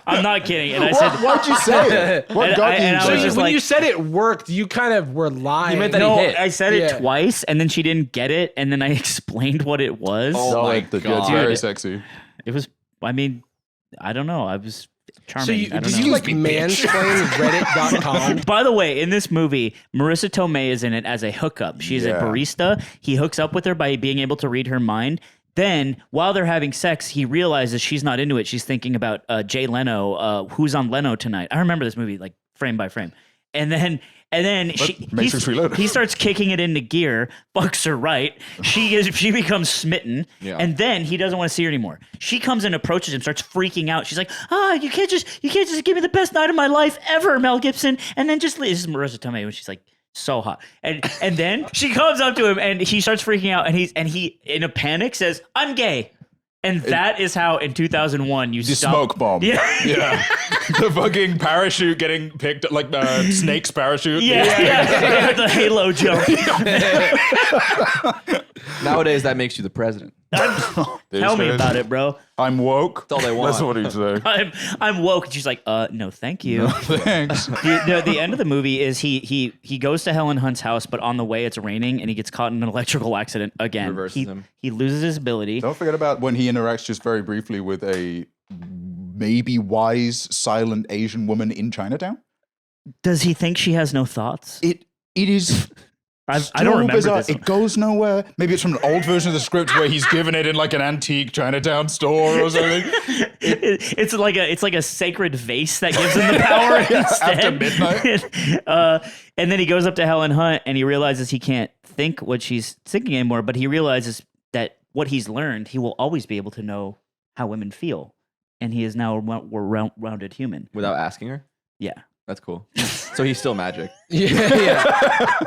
I'm not kidding. And I said, Why'd you say it? What And got I- you and I to was say just it? When like- you said it worked, you kind of were lying. You meant that he no, hit. I said Yeah. it twice, and then she didn't get it, and then I explained what it was. Oh my It's God. very Dude. sexy. It was, I mean, I don't know. I was charming. So you, I don't did know. you like mansplain Reddit.com? By the way, in this movie, Marissa Tomei is in it as a hookup. She's a Yeah. barista. He hooks up with her by being able to read her mind. Then, while they're having sex, he realizes she's not into it. She's thinking about Jay Leno, who's on Leno tonight. I remember this movie like frame by frame. And then Matrix Reloaded. he starts kicking it into gear, fucks her right. She becomes smitten, Yeah. and then he doesn't want to see her anymore. She comes and approaches him, starts freaking out. She's like, you can't just give me the best night of my life ever, Mel Gibson. And then just leave. This is Marissa Tomei when she's like so hot. And then she comes up to him and he starts freaking out, and he in a panic says, "I'm gay." And that is how in 2001 you The stop. smoke bomb. Yeah. Yeah. The fucking parachute getting picked up, like Snake's parachute. Yeah. The Halo jump. Nowadays, that makes you the president. Tell me about it, bro. I'm woke. That's all they want. That's what he'd say. I'm woke. And she's like, no, thank you. Thanks. The end of the movie is he goes to Helen Hunt's house, but on the way it's raining and he gets caught in an electrical accident again. Reverses him. He loses his ability. Don't forget about when he interacts just very briefly with a maybe wise, silent Asian woman in Chinatown. Does he think she has no thoughts? It is. I so don't remember bizarre. this. It goes nowhere. Maybe it's from an old version of the script where he's given it in like an antique Chinatown store or something. It's like a sacred vase that gives him the power instead. After midnight. And then he goes up to Helen Hunt and he realizes he can't think what she's thinking anymore, but he realizes that what he's learned, he will always be able to know how women feel. And he is now a rounded human. Without asking her? Yeah. That's cool. So he's still magic. Yeah.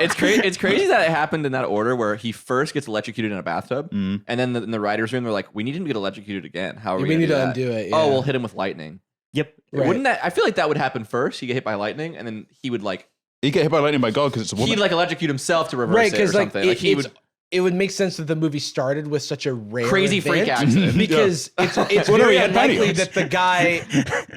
It's crazy that it happened in that order where he first gets electrocuted in a bathtub, and then in the writer's room they're like, we need him to get electrocuted again. How are we We need do to that? undo it. Oh, yeah. we'll hit him with lightning. Yep. Right. Wouldn't that? I feel like that would happen first. He get hit by lightning, and then he would like He get hit by lightning by God because it's a woman. he'd like electrocute himself to reverse Right, it or because like, something. Like he would it would make sense that the movie started with such a rare crazy freak event accident. because it's Well, no, very he had unlikely pantyhose. that the guy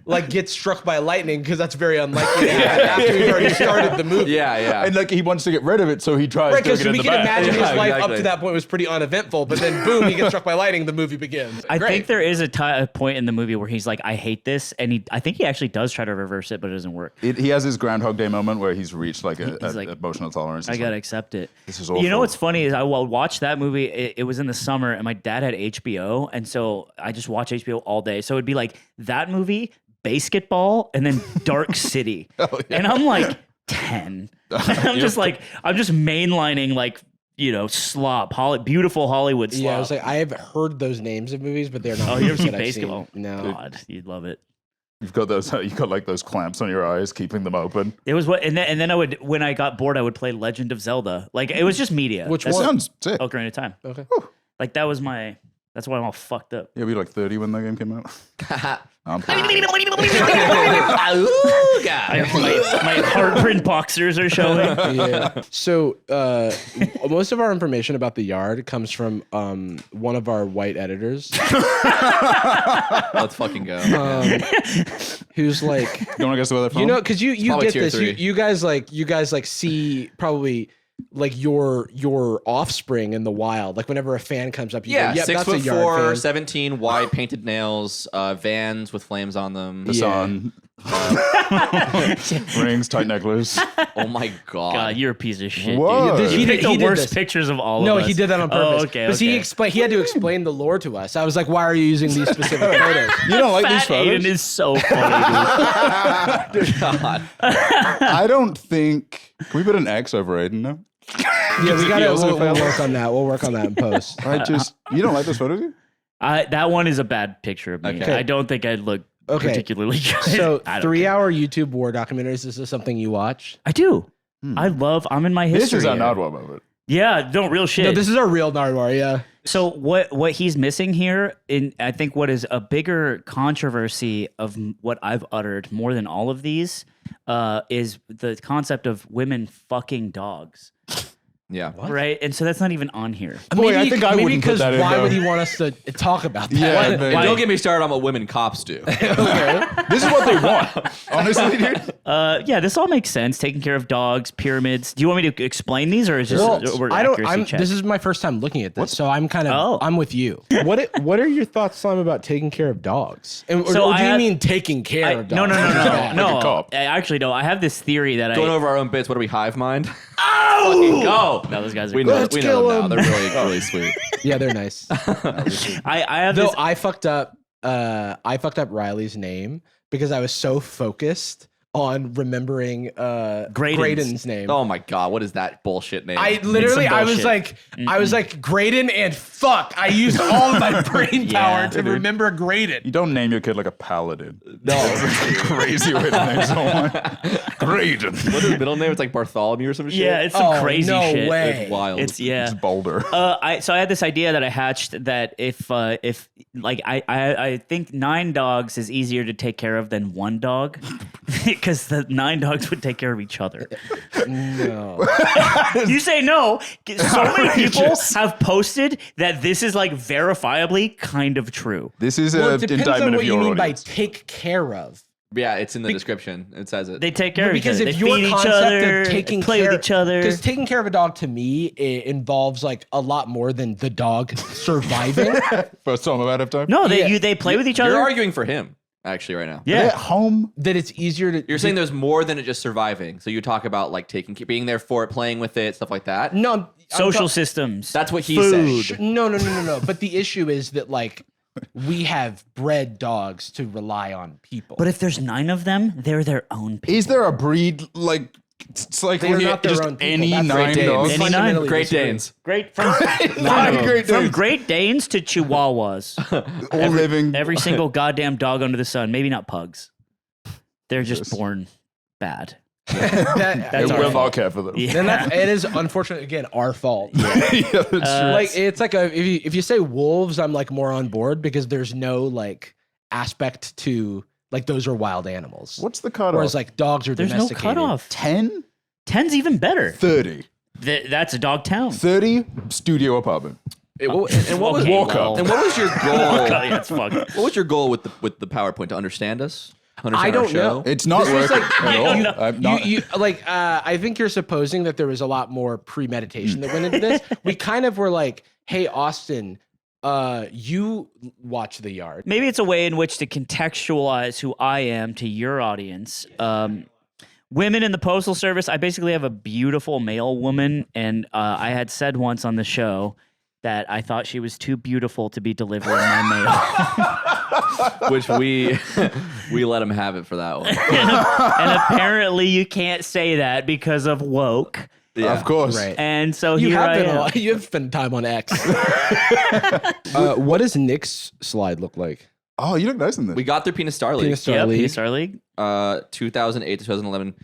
like gets struck by lightning because that's very unlikely to happen after we've already started the movie. Yeah. And like he wants to get rid of it, so he tries Right, to because get in we the can back. imagine Yeah, his life up exactly. to that point was pretty uneventful, but then boom, he gets struck by lightning, the movie begins. I Great. think there is a point in the movie where he's like, I hate this. And I think he actually does try to reverse it, but it doesn't work. He has his Groundhog Day moment where he's reached like He's a like, emotional tolerance. I It's gotta like, accept it. this is You know awful. what's funny is I watched that movie. It was in the summer, and my dad had HBO, and so I just watched HBO all day. So it'd be like that movie, Basketball, and then Dark City, and I'm like 10. I'm just mainlining like slop, beautiful Hollywood slop. Yeah, I was like, I have heard those names of movies, but they're not. Oh, you ever movies seen that I've Basketball? No. God, you'd love it. You've got like those clamps on your eyes, keeping them open. It was and then I would, when I got bored, I would play Legend of Zelda. Like it was just media. Which That's one? Sounds sick. Ocarina of Time. Okay. Like that was that's why I'm all fucked up. Yeah, we were like 30 when that game came out. I'm My heartprint boxers are showing. Yeah. So most of our information about the yard comes from one of our white editors, Let's fucking go. who's like, You want to guess where they're from? because you probably get tier this, 3. you guys like see probably like your offspring in the wild. Like whenever a fan comes up, you Yeah, go, yep, 6'4", that's a yard fan. 17, wide painted nails, Vans with flames on them. the sun. Rings, tight necklace. Oh my god. God, you're a piece of shit, What? dude. He He did- picked he the did worst this. pictures of all No, of us. he did that on purpose. Oh, okay, Because he had to explain the lore to us. I was like, why are you using these specific photos? You don't like Fat these photos? Aiden is so funny, dude. God. I don't think. Can we put an X over Aiden now? Yeah, we gotta also we'll failed. work on that. We'll work on that in post. You don't like those photos? You? That one is a bad picture of me. Okay. I don't think I'd look Okay. particularly good. So I don't care. 3-hour YouTube war documentaries. Is this something you watch? I do. I'm in my history. This is our era. Nardwar moment. Yeah, no, real shit. No, this is a real Nardwar. Yeah. So what he's missing here, I think what is a bigger controversy of what I've uttered more than all of these, is the concept of women fucking dogs, Yeah. right? And so that's not even on here. Boy, I think I wouldn't put because that in, why though. would he want us to talk about that? Yeah, And man. don't get me started on what women cops do. This is what they want. Honestly, dude. Yeah, this all makes sense. Taking care of dogs, pyramids. Do you want me to explain these, or is this Well, I don't. accuracy check? This is my first time looking at this, so I'm kind of. Oh. I'm with you. What are your thoughts, Slime, about taking care of dogs? And, So or I do you have- mean taking care of dogs? No, Like a no. cop. I actually don't. I have this theory that Going I. over our own bits, what are we, hive mind? Oh! Fucking go. No, those guys are. We cool. know, Let's we know kill them now. him. They're really sweet. Yeah, they're nice. I have Though this. I fucked up. I fucked up Riley's name because I was so focused on remembering Graydon's name. Oh my god, what is that bullshit name? I literally, some I was bullshit. like, Graydon and fuck. I used all of my brain Yeah, power to remember Graydon. You don't name your kid like a paladin. no. That's a crazy way to name someone. Graydon. What's his middle name? It's like Bartholomew or some shit. Yeah, it's some Oh, crazy no shit. way. It's wild. It's yeah. It's Boulder. So I had this idea that I hatched that if like I think 9 dogs is easier to take care of than 1 dog because the 9 dogs would take care of each other. No. You say no. So many people have posted that this is like verifiably kind of true. This is Well, an it depends indictment on of what you your mean audience. by take care of. Yeah, it's in the description. It says it. They take care of each Because other. if They your feed each concept other, of taking play care with each other. because taking care of a dog to me it involves like a lot more than the dog surviving. First time I've had time. No, they Yeah. they play with each You're other. arguing for him, actually, right now. They're Yeah. at home. That it's easier to. You're saying there's more than it just surviving. So you talk about like being there for it, playing with it, stuff like that. no I'm Social ta- systems. That's what he Food. said. No. But the issue is that like we have bred dogs to rely on people. But if there's 9 of them, they're their own people. Is there a breed like it's like They're looking not at their just own people. any That's 9 Great Danes. dogs? Any 9? Fundamentally Great disagree. Danes. Great from Great from Danes. Great Danes to Chihuahuas. All living. Every single goddamn dog under the sun. Maybe not pugs. They're just born bad. That, That's It our will fault. not care for them. Yeah. and it is unfortunately again our fault. Yeah, that's true. Like it's like if you say wolves, I'm like more on board because there's no like aspect to like those are wild animals. What's the cutoff? Whereas like dogs are There's no domesticated. cutoff. 10? 10's even better. 30. That's a dog town. 30 studio apartment. And what was Okay, Walk well. up. and what was your goal? Yeah, it's fucked. What was your goal with the PowerPoint to understand us? Understand I our don't show? know. It's not This was working like- at all. you- I'm not, You like I think you're supposing that there was a lot more premeditation that went into this. We kind of were like, hey Austin, you watch The Yard. Maybe it's a way in which to contextualize who I am to your audience. Women in the Postal Service, I basically have a beautiful male woman, and I had said once on the show that I thought she was too beautiful to be delivering my mail. Which we let him have it for that one. And apparently you can't say that because of woke. Yeah. Of course. Right. And so You here have I been am. you have spent time on X. What does Nick's slide look like? Oh, you look nice in this. We got through Penis Star League. Penis Star Yep, League. PSR League. 2008 to 2011.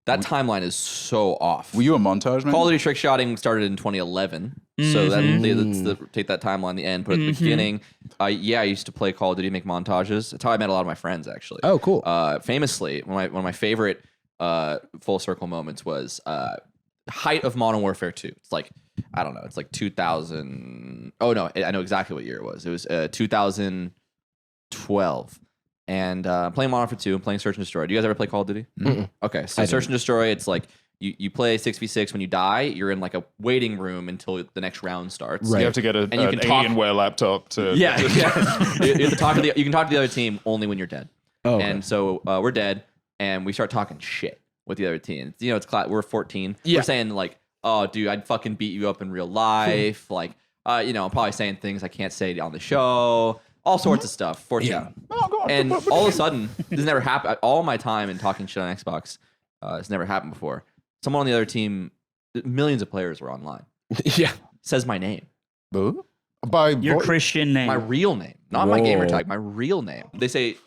That timeline is so off. Were you a montage man? Call of Duty trick shotting started in 2011. So let's take that timeline, the end, put it at the beginning. Yeah, I used to play Call of Duty, make montages. That's how I met a lot of my friends, actually. Oh, cool. Famously, one of my favorite full circle moments was height of Modern Warfare 2. It's like, I don't know, it's like 2000. Oh, no, I know exactly what year it was. It was 2012. And playing Modern Warfare 2 and playing Search and Destroy. Do you guys ever play Call of Duty? Mm-mm. Okay, so I Search didn't. and Destroy, it's like you play 6v6. When you die, you're in like a waiting room until the next round starts. Right. You have to get you an can talk- Alienware laptop to. Yeah, yeah. You have to talk to you can talk to the other team only when you're dead. Oh, okay. And so we're dead, and we start talking shit with the other team. You know, we're 14. Yeah. We're saying like, "Oh, dude, I'd fucking beat you up in real life." Like, you know, I'm probably saying things I can't say on the show. All sorts of stuff. 14. Yeah. Oh, go on. And all of a sudden, this never happened. All my time in talking shit on Xbox, it's never happened before. Someone on the other team, millions of players were online, Yeah. says my name. Boo? By Your voice? Christian name. My real name, not my gamer Whoa. tag, my real name. They say,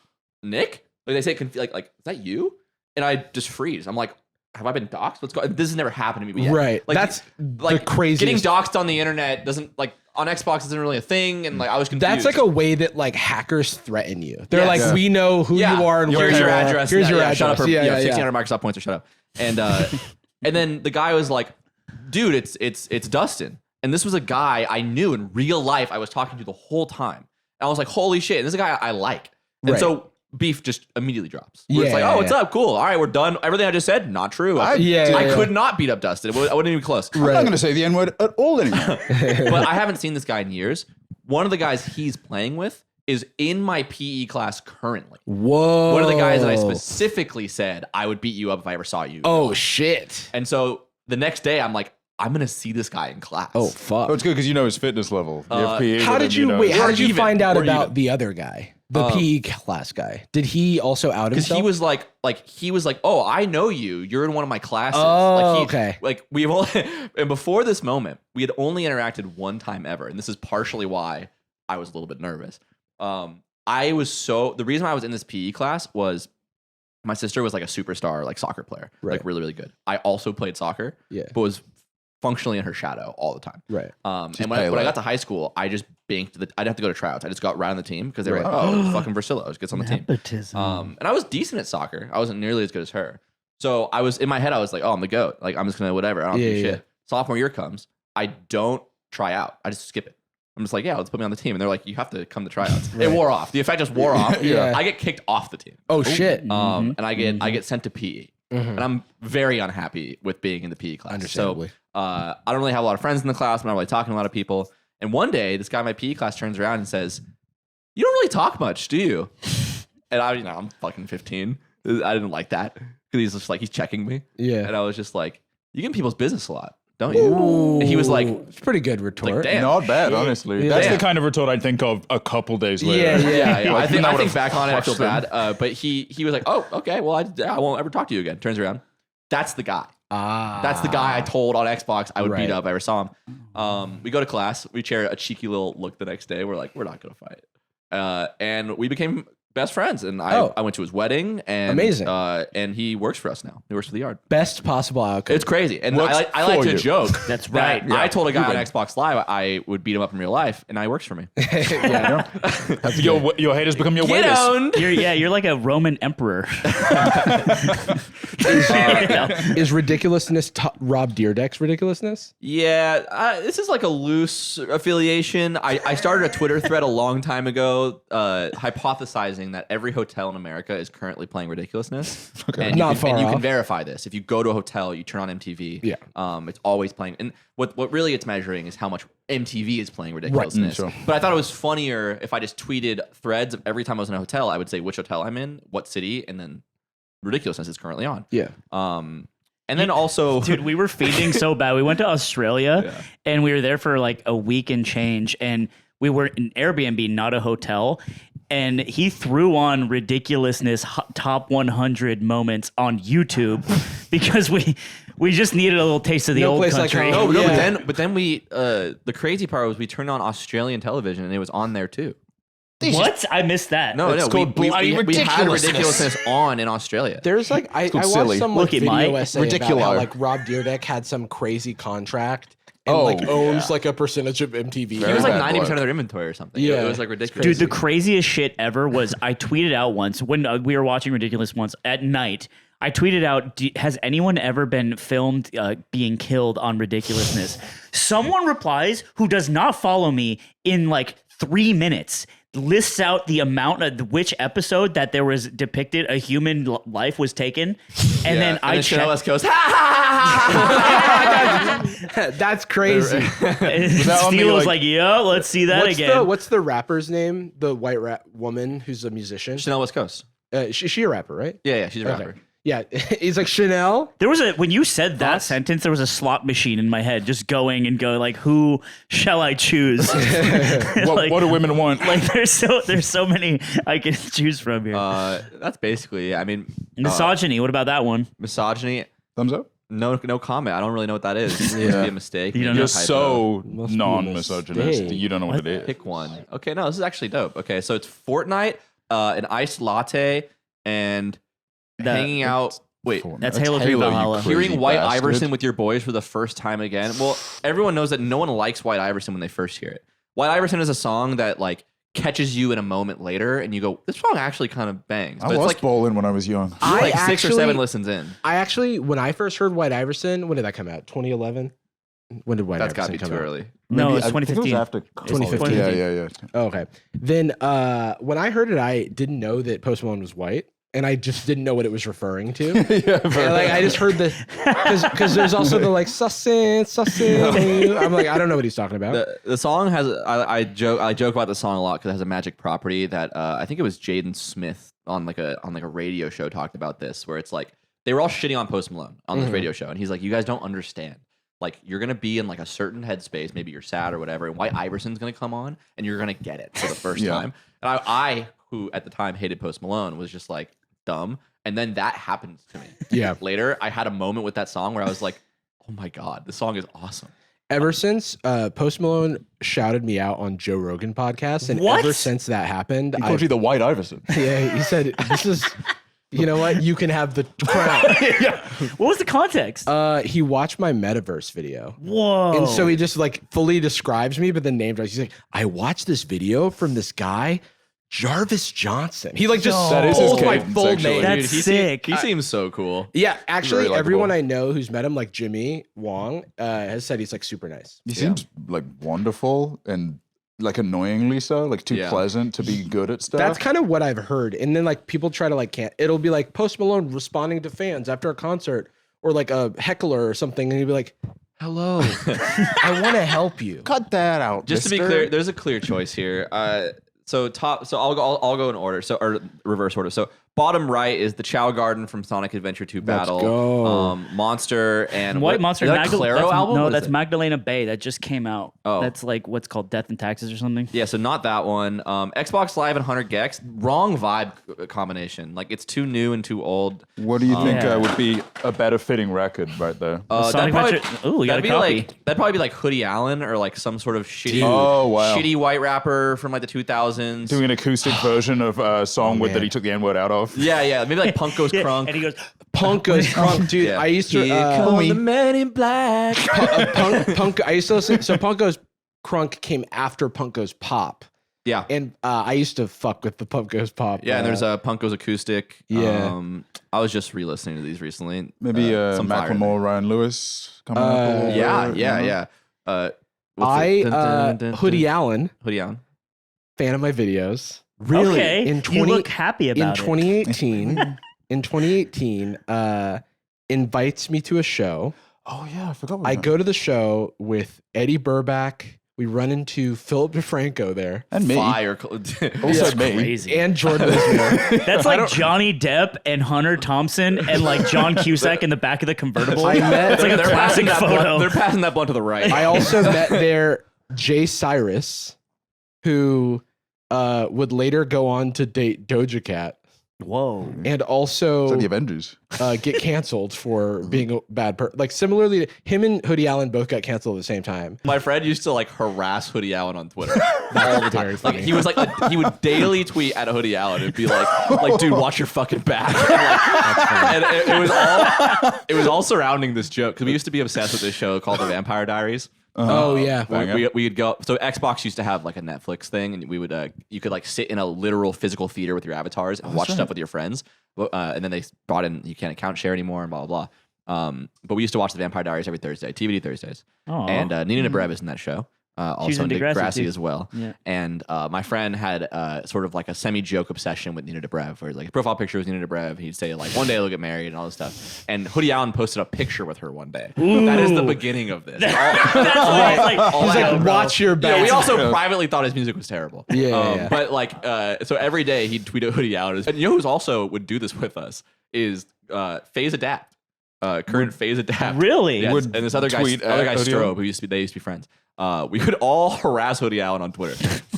Nick? Like they say, like, is that you? And I just freeze. I'm like, have I been doxxed? What's going? This has never happened to me yet. Right. Like, That's like the craziest. getting doxxed on the internet doesn't like on Xbox isn't really a thing. And like I was confused. That's like a way that like hackers threaten you. They're Yes. like, Yeah. we know who yeah. you are and where here's you your are. address. Here's Yeah, your yeah, address. Shut up. Yeah, yeah, 1600 Microsoft points or shut up. And and then the guy was like, dude, it's Dustin. And this was a guy I knew in real life. I was talking to the whole time. And I was like, holy shit. And this is a guy I like. And Right. so beef just immediately drops. Where it's Yeah, like, oh, what's yeah. up? Cool. All right, we're done. Everything I just said, not true. I Yeah. could not beat up Dustin. I wasn't even close. I'm not going to say the N word at all anymore. But I haven't seen this guy in years. One of the guys he's playing with is in my PE class currently. Whoa. One of the guys that I specifically said I would beat you up if I ever saw you. Oh shit. And so the next day I'm like, I'm gonna see this guy in class. Oh fuck. Oh, it's good because you know his fitness level. You have PE How with did him, you know. wait? How We're did you even. find out We're about even. the other guy, the PE class guy? Did he also out because himself? he was like, oh, I know you. You're in one of my classes. Oh, like okay. Like we've only and before this moment, we had only interacted one time ever, and this is partially why I was a little bit nervous. The reason why I was in this PE class was my sister was like a superstar, like soccer player, Right. like really, really good. I also played soccer, Yeah. but was functionally in her shadow all the time. Right. And when I got to high school, I just banked I'd have to go to tryouts. I just got right on the team because they were Right. like, oh, fucking Versillo just gets on the team. Nepotism. And I was decent at soccer. I wasn't nearly as good as her. So I was in my head, I was like, oh, I'm the GOAT. Like I'm just gonna whatever. I don't do Yeah, shit. yeah. Sophomore year comes, I don't try out. I just skip it. I'm just like, yeah, let's put me on the team. And they're like, you have to come to tryouts. It wore off. The effect just wore off. Yeah. I get kicked off the team. Oh shit. And I get sent to PE. Mhm. And I'm very unhappy with being in the PE class. Understandably. So I don't really have a lot of friends in the class. I'm not really talking to a lot of people. And one day, this guy in my PE class turns around and says, you don't really talk much, do you? And I'm fucking 15. I didn't like that because he's just like, he's checking me. Yeah. And I was just like, you get in people's business a lot, don't you? Ooh. And he was like, it's a pretty good retort. like, damn. Not bad, honestly. Yeah. That's Damn. the kind of retort I'd think of a couple days later. Yeah, yeah. yeah. I think would've back on it, I feel crushed bad. them. But he was like, oh, okay, well, I won't ever talk to you again. Turns around. That's the guy. That's the guy I told on Xbox I would beat Right. up if I ever saw him. We go to class. We share a cheeky little look the next day. We're like, we're not going to fight. And we became best friends, and I went to his wedding, and Amazing. And he works for us now. He works for the Yard. Best possible outcome. It's crazy, and Works I like for to you. joke. That's that right. I told a guy on Xbox Live I would beat him up in real life, and now he works for me. yeah. Your haters become your Get waiters. owned. You're like a Roman emperor. Is ridiculousness Rob Dyrdek's ridiculousness? Yeah, this is like a loose affiliation. I started a Twitter thread a long time ago, hypothesizing that every hotel in America is currently playing Ridiculousness. Okay. And Not you far can off. verify this. If you go to a hotel, you turn on MTV. Yeah. It's always playing. And what really it's measuring is how much MTV is playing Ridiculousness. sure. But I thought it was funnier if I just tweeted threads of every time I was in a hotel. I would say which hotel I'm in, what city, and then Ridiculousness is currently on. Yeah. And then also, Dude, we were feeding so bad. We went to Australia and we were there for like a week and change, and we were in Airbnb, not a hotel. And he threw on Ridiculousness top 100 moments on YouTube because we just needed a little taste of the No old place like country. home. no, Yeah. but then we the crazy part was we turned on Australian television and it was on there too. What? I missed that. No, It's called bloody we had ridiculousness. Ridiculousness on in Australia. There's like I called watched silly. some like Look at video my essay about how ridiculo. like Rob Dyrdek had some crazy contract and Oh, like owns like a percentage of MTV. It Very was like bad 90% blood. of their inventory or something. Yeah. It was like ridiculous. Dude, the craziest shit ever was I tweeted out once when we were watching Ridiculous once at night. I tweeted out, has anyone ever been filmed being killed on Ridiculousness? Someone replies who does not follow me in like 3 minutes, lists out the amount of which episode that there was depicted a human life was taken. And then I Chanel checked. goes, ha ha ha ha. That's crazy. that on the, Steel was like- like, yeah, let's see that again. What's the rapper's name? The white rap woman who's a musician. Chanel West Coast. She a rapper, right? Yeah, she's a rapper. Okay. Yeah, he's like Chanel. There was when you said that sentence, there was a slot machine in my head just going like, who shall I choose? What do women want? Like there's so many I can choose from here. That's basically, I mean, Misogyny. What about that one? misogyny. Thumbs up? No comment. I don't really know what that is. It must be a mistake. You don't maybe know. a You're typo. so Must be a non-misogynist. mistake. You don't know what it is. Pick one. Okay, no, this is actually dope. Okay, so it's Fortnite, an iced latte, and hanging out. Wait, That's Halo 3 you Valhalla. crazy hearing White bastard. Iverson with your boys for the first time again. Well, everyone knows that no one likes White Iverson when they first hear it. White Iverson is a song that like catches you in a moment later, and you go, "This song actually kind of bangs." I But it's lost like, bowling when I was young. I like 6 or 7 actually- listens in. I actually, when I first heard White Iverson, when did that come out? 2011. When did White That's got to Iverson be come too out? early. No, it's I think it 2015. was after 2015. Yeah. Oh, okay. Then when I heard it, I didn't know that Post Malone was white, and I just didn't know what it was referring to. Yeah, And, like I just heard the because there's also the like sussin. I'm like, I don't know what he's talking about. The song has I joke about the song a lot because it has a magic property that I think it was Jaden Smith on like a radio show talked about this, where it's like they were all shitting on Post Malone on this radio show, and he's like, you guys don't understand. Like you're gonna be in like a certain headspace, maybe you're sad or whatever, and White Iverson's gonna come on, and you're gonna get it for the first Yeah. time. And I, who at the time hated Post Malone, was just like dumb. And then that happened to me. Yeah. Later, I had a moment with that song where I was like, oh my god, this song is awesome. Ever since Post Malone shouted me out on Joe Rogan podcast, and What? ever since that happened, He called you the White Iverson. yeah, he said, "This is, you know what? You can have the crown." What was the context? He watched my metaverse video. Whoa. And so he just like fully describes me, but then named he's like, I watched this video from this guy, Jarvis Johnson. He like just That is his pulls my cadence, full actually. name. That's sick. He seems so cool. Yeah, actually, Very likable. everyone I know who's met him, like Jimmy Wong, has said he's like super nice. He seems like wonderful and like annoyingly so, like too Yeah. pleasant to be good at stuff. That's kind of what I've heard. And then like people try to like can't. It'll be like Post Malone responding to fans after a concert or like a heckler or something, and he'll be like, "Hello, I want to help you." Cut that out. Just to be mister. clear, there's a clear choice here. So I'll go in order. So or reverse order. So bottom right is the Chow Garden from Sonic Adventure 2 Battle. go. Monster and White Monster. Is that a Claro album? No, What is that's it? Magdalena Bay. That just came out. Oh. That's like what's called Death and Taxes or something. Yeah, so not that one. Xbox Live and 100 Gex. Wrong vibe combination. Like it's too new and too old. What do you think Yeah. would be a better fitting record right there? Sonic Adventure. Ooh, we got a copy. That'd probably be like Hoodie Allen or like some sort of shitty, Oh, wow. shitty white rapper from like the 2000s. Doing an acoustic version of a song man. that he took the N-word out of. Yeah, maybe like Punk Goes Yeah, Crunk. and he goes, Punk goes crunk, dude. Yeah. I used to Here come the Men in Black. punk. I used to listen. So Punk Goes Crunk came after Punk Goes Pop, Yeah. and I used to fuck with the Punk Goes Pop. Yeah, and there's a Punk Goes Acoustic. Yeah. I was just re-listening to these recently. Maybe some fire. Macklemore, Ryan Lewis coming up. a little bit, you know? Yeah. What's it? Dun, dun, dun, Hoodie dun. Allen, Hoodie Allen. fan of my videos. okay, In you 20 look happy In about 2018, in 2018, invites me to a show. Oh yeah, I forgot. I go to the show with Eddie Burback. We run into Philip DeFranco there, and me. Fire. Also it. me. Crazy. and Jordan was there. That's like Johnny Depp and Hunter Thompson and like John Cusack in the back of the convertible. I met- It's like a They're classic passing that photo. blunt- They're passing that blunt to the right. I also met there Jay Cyrus, who would later go on to date Doja Cat, Whoa. and It's also like the Avengers. get canceled for being a bad person. Like similarly, him and Hoodie Allen both got canceled at the same time. My friend used to like harass Hoodie Allen on Twitter all the Very time. Like funny. he was like he would daily tweet at Hoodie Allen and be like, dude, watch your fucking back. And it was all surrounding this joke because we used to be obsessed with this show called The Vampire Diaries. Oh yeah, We'd go. So Xbox used to have like a Netflix thing, and we would you could like sit in a literal physical theater with your avatars and watch stuff with your friends. And then they brought in you can't account share anymore and blah blah blah. But we used to watch The Vampire Diaries every Thursday, TVD Thursdays. Aw. And Nina Dobrev is in that show. Also in in Degrassi, Degrassi too. as well. Yeah. And my friend had sort of like a semi-joke obsession with Nina Dobrev, where like his profile picture was Nina Dobrev. He'd say like, one day they'll get married and all this stuff. And Hoodie Allen posted a picture with her one day. That is the beginning of this. That's why it's like, all he's that, like, bro. watch your back. Yeah, we also privately thought his music was terrible. Yeah. But like, so every day he'd tweet a Hoodie Allen. And you know who's also would do this with us is Phase Adapt. Current Phase Adapt. Really? Yes. Would And this other guy, tweet at Hoodie Strobe, Allen? who they used to be friends. We would all harass Hoodie Allen on Twitter,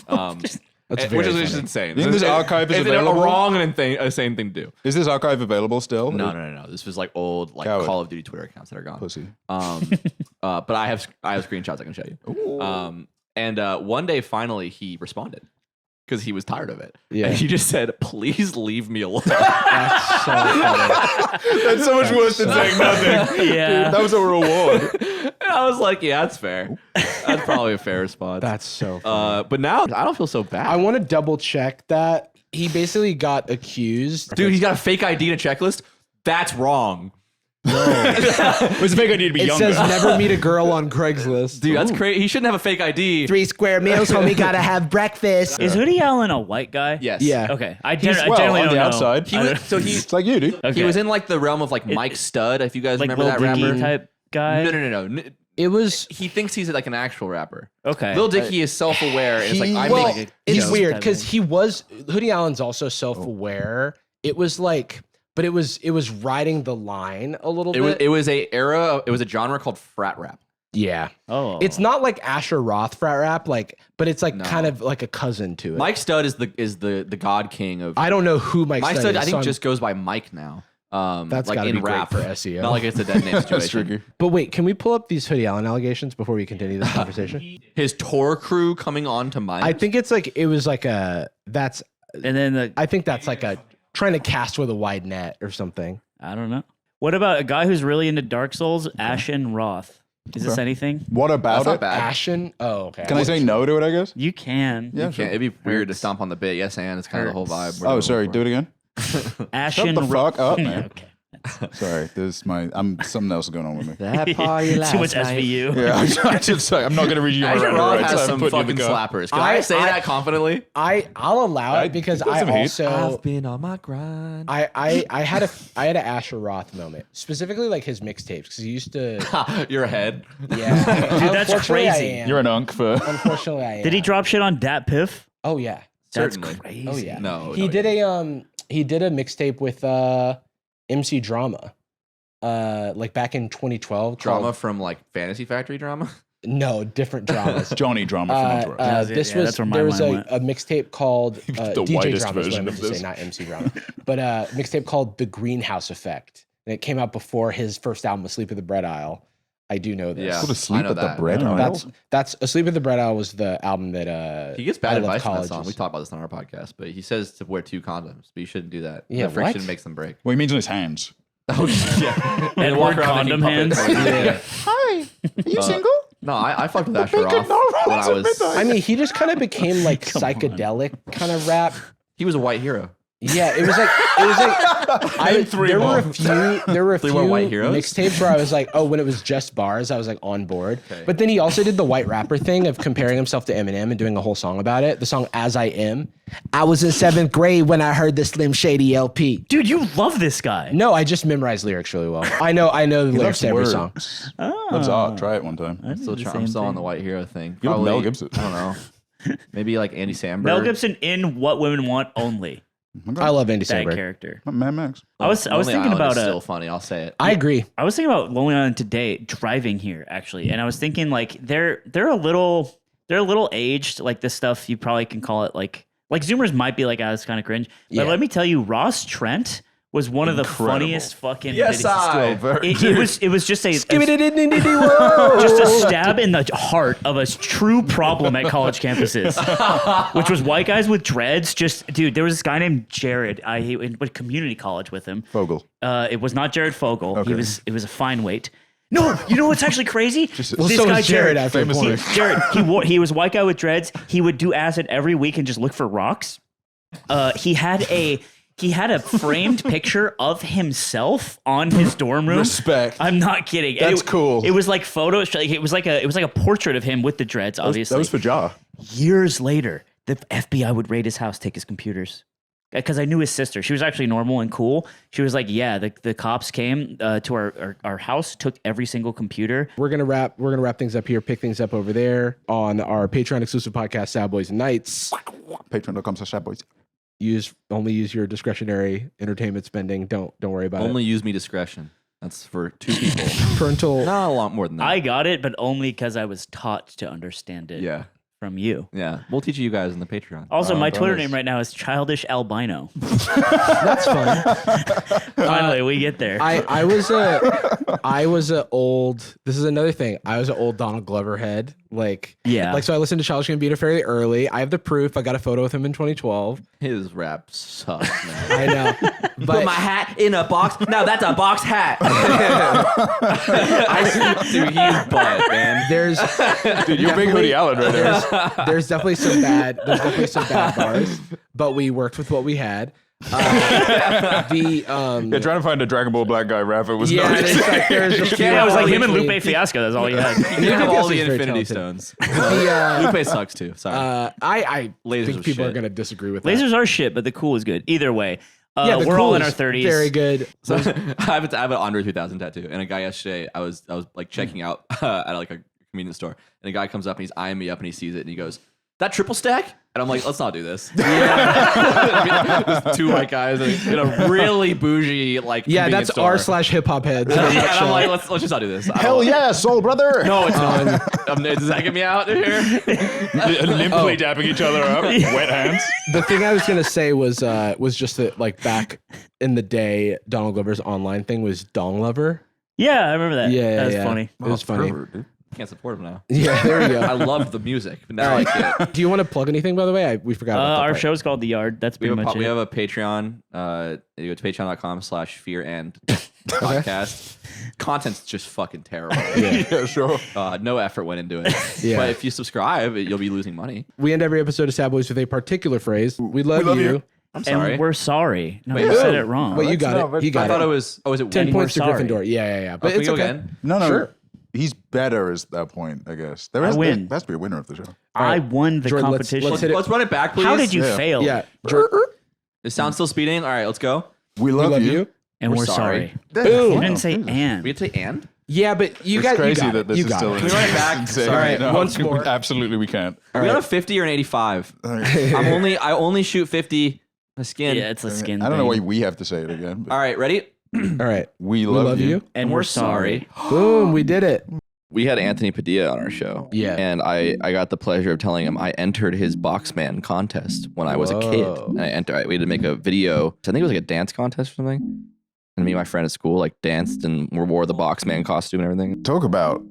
That's which very is just funny. insane. You think this archive is it's available? a wrong and insane thing to do. Is this archive available still? No. This was like old like Coward. Call of Duty Twitter accounts that are gone. Pussy. But I have screenshots I can show you. And one day finally he responded because he was tired of it. Yeah. And he just said, "Please leave me alone." That's so funny. That's so much worse than saying nothing. Yeah. Dude, that was a reward. And I was like, "Yeah, that's fair. That's probably a fair response." That's so funny. But now I don't feel so bad. I want to double check that he basically got accused. Dude, he's got a fake ID and a checklist. That's wrong. It was a fake idea to be It younger. says never meet a girl on Craigslist. Dude, that's crazy. He shouldn't have a fake ID. 3 square meals, homie. Gotta have breakfast. Is Hoodie Allen a white guy? Yes. Yeah. Okay. I Well, generally on don't the know. outside. He was, so he It's like you, dude. Okay. he was in like the realm of like Mike Stud, if you guys like remember Lil that Dicky rapper. type guy. No. It was. He thinks he's like an actual rapper. Okay. Lil Dicky is self-aware. And it's like I'm well, making a it's joke. weird type because of- he was Hoodie Allen's also self-aware. It was like, but it was riding the line a little bit. It was a genre called frat rap. Yeah, Oh. it's not like Asher Roth frat rap, like, but it's like No. kind of like a cousin to it. Mike Stud is the god king of. I don't know who Mike Mike Stud Stud is, I so think I'm- just goes by Mike now. That's like gotta in be great rap for SEO. Not like it's a dead name That's situation. tricky. But wait, can we pull up these Hoodie Allen allegations before we continue this conversation? His tour crew coming on to mine. I think it's like it was like a that's. And then I think that's like a trying to cast with a wide net or something. I don't know. What about a guy who's really into Dark Souls, Ashen Roth? Is this Okay. anything? What about That's not it? bad. Ashen. Oh, okay. Can I say no to it, I guess? You can. Yeah, You can't- it'd be weird to stomp on the bit. Yes, and it's kind of the whole vibe. Oh, sorry. Do it again. Ashen Shut the fuck up, man. Okay. Sorry. There's something else going on with me. That party Too much SVU. Yeah, I just say I'm not going to read you my Asher random Roth rights. has I'm some putting you in fucking the car. slappers. Can I say I- that confidently? I'll allow it because got I some heat. also been on my grind. I had an Asher Roth moment, specifically like his mixtapes because he used to. You're ahead. Yeah, Dude, that's Unfortunately, I crazy. am. You're an unk for. Unfortunately, I am. Did he drop shit on Dat Piff? Oh yeah. That's Certainly. crazy. Oh yeah. No, He no, did a mixtape with MC Drama. Like back in 2012. Drama called- from like Fantasy Factory drama. No, different dramas. Johnny Drama from Entourage. This Yeah, was that's where my there was mind a mixtape called The DJ whitest Drama is what I version meant of to this. say, not MC Drama, but a mixtape called The Greenhouse Effect, and it came out before his first album, Asleep at the Bread Aisle. I do know this. Yeah. Go to sleep I know at the that. bread I know aisle. That's Asleep at the Bread Aisle was the album that He gets I bad Love advice on that Colleges. song. We talked about this on our podcast, but he says to wear 2 condoms, but you shouldn't do that. Yeah, the friction what? makes them break. Well, he means on his hands. Oh yeah, And walk word around condom making puppets. hands. Yeah. Hi, are you single? No, I fucked with Asher off when I was. I mean, he just kind of became like Come on. psychedelic kind of rap. He was a white hero. Yeah, it was like three there more. were a Three few more white heroes? mixtapes where I was like, oh, when it was just bars, I was like on board. Okay. But then he also did the white rapper thing of comparing himself to Eminem and doing a whole song about it. The song "As I Am." I was in 7th grade when I heard the Slim Shady LP. Dude, you love this guy. No, I just memorized lyrics really well. I know the lyrics to every song. Loves art. Try it one time. I Still did the I'm same still on thing. the white hero thing. You love Probably, Mel Gibson. I don't know. Maybe like Andy Samberg. Mel Gibson in What Women Want Only. I love Andy That Samberg. character. Mad Max. I was Lonely thinking Island about is still funny. I'll say it. I agree. I was thinking about Lonely Island today, driving here actually, and I was thinking like they're a little aged. Like this stuff, you probably can call it like Zoomers might be like, it's kind of cringe. But Yeah. let me tell you, Ross Trent was one of the Incredible. funniest fucking. Yes, videos. I. It was just a just Just a stab in the heart of a true problem at college campuses, which was white guys with dreads. Just dude, there was this guy named Jared. He went to community college with him. Fogel. It was not Jared Fogle. Okay. It was a fine weight. No, you know what's actually crazy? Well, so was Jared after a famously. point. Jared, he was a white guy with dreads. He would do acid every week and just look for rocks. He had a framed picture of himself on his dorm room. Respect. I'm not kidding. That's cool. It was like photos. It was like a portrait of him with the dreads. Obviously, That was for Jar. years later, the FBI would raid his house, take his computers. Because I knew his sister. She was actually normal and cool. She was like, yeah, the cops came to our house, took every single computer. We're gonna wrap things up here, pick things up over there on our Patreon exclusive podcast, Sad Boys Nightz. Patreon.com/sadboys. Only use your discretionary entertainment spending. Don't worry about Only use me discretion. That's for 2 people. it. Parental. Not a lot more than that. I got it, but only because I was taught to understand it Yeah. from you. Yeah. We'll teach you guys in the Patreon. Also, my Twitter nice. name right now is Childish Albino. That's fun. Finally, we get there. I was a old. This is another thing. I was an old Donald Glover head. Yeah. So I listened to Childish Gambino fairly early. I have the proof. I got a photo with him in 2012. His rap sucks, man. I know, Put but my hat in a box. No, that's a box hat. Dude, he's butt, man. there's Dude, you're big Hoodie Allen right there. there's definitely some bad bars, but we worked with what we had. Yeah, trying to find a Dragon Ball black guy rapper was yeah, no and it's like there's a few yeah, it was like bars him and between- Lupe Fiasco. That's all he had. You have all the Lupe is very Infinity talented. Stones. The, Lupe sucks too. Sorry. I Lasers think was people are shit. going to disagree with that. Lasers are shit, but the cool is good. Either way, the we're cool all in is our 30s. Very good. So I have an Andre 3000 tattoo, and a guy yesterday, I was like checking out at like a convenience store, and a guy comes up and he's eyeing me up and he sees it and he goes, "That triple stack?" And I'm like, "Let's not do this." Yeah. There's 2 white guys in a really bougie like Yeah, convenience that's store. r/hip hop heads. Yeah, and I'm like, let's just not do this. I don't Hell want- yeah, soul brother. No, it's not. Does that get me out of here? Limply dapping each other up. Wet hands. The thing I was gonna say was just that like back in the day, Donald Glover's online thing was Dong Lover. Yeah, I remember that. Yeah, that was yeah. funny. It was funny. Can't support him now. Yeah, there you I go. loved the music, but now I can't. Do you want to plug anything, by the way? We forgot about that Our part. show's called The Yard. That's We pretty much we it. have a Patreon. You go to patreon.com/fear and podcast. Content's just fucking terrible. Yeah, sure. No effort went into it. Yeah. But if you subscribe, you'll be losing money. We end every episode of Sad Boys with a particular phrase. We love you. I'm sorry. And we're sorry. No, Wait, you who? said it wrong. Wait, you got No, it. You I got thought it. it was. Oh, is it 10 winning? points to sorry. Gryffindor. Yeah. But Can we it's go okay. again? No. Sure. He's better is that point, I guess. There I is win. There has to be a winner of the show. I won the Jordan, let's competition. hit it. Let's run it back, please. How did you Yeah. fail? Yeah. Is sound still speeding? All right, let's go. We We love, love you. you. And We're we're sorry. sorry. Boom. You didn't say and. We had to say and? Yeah, but you It's got crazy you got that it. this You is got still it. Can we run it back? insane. All right, No, once more. Absolutely, we can't. Are we on a 50 or an 85? I only shoot 50 a skin. Yeah, it's a skin. I don't know thing. why we have to say it again. But All right, ready? All right. we We love, love you. And we're sorry. Boom, we did it. We had Anthony Padilla on our show. Yeah. And I got the pleasure of telling him I entered his Boxman contest when I was a kid. Whoa. And we had to make a video. I think it was like a dance contest or something. And me and my friend at school like danced and we wore the Boxman costume and everything. Talk about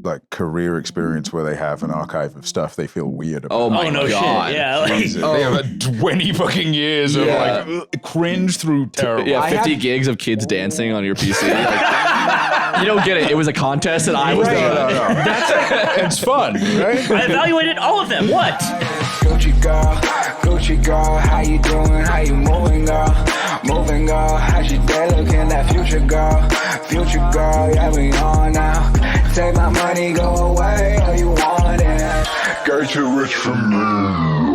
like career experience where they have an archive of stuff they feel weird about. Oh my Oh no god. shit! Yeah, like, Jesus. They have 20 fucking years of Yeah. like cringe through terrible. Yeah, I 50 had- gigs of kids dancing on your PC. Like, you don't get it. It was a contest and I was No, there. no, no. It's fun, right? I evaluated all of them. What? Gucci girl, how you doing? How you moving, girl? Moving, girl. How's your day looking? That future girl, yeah, we on now. Take my money, go away, all you want it. Get you rich from me.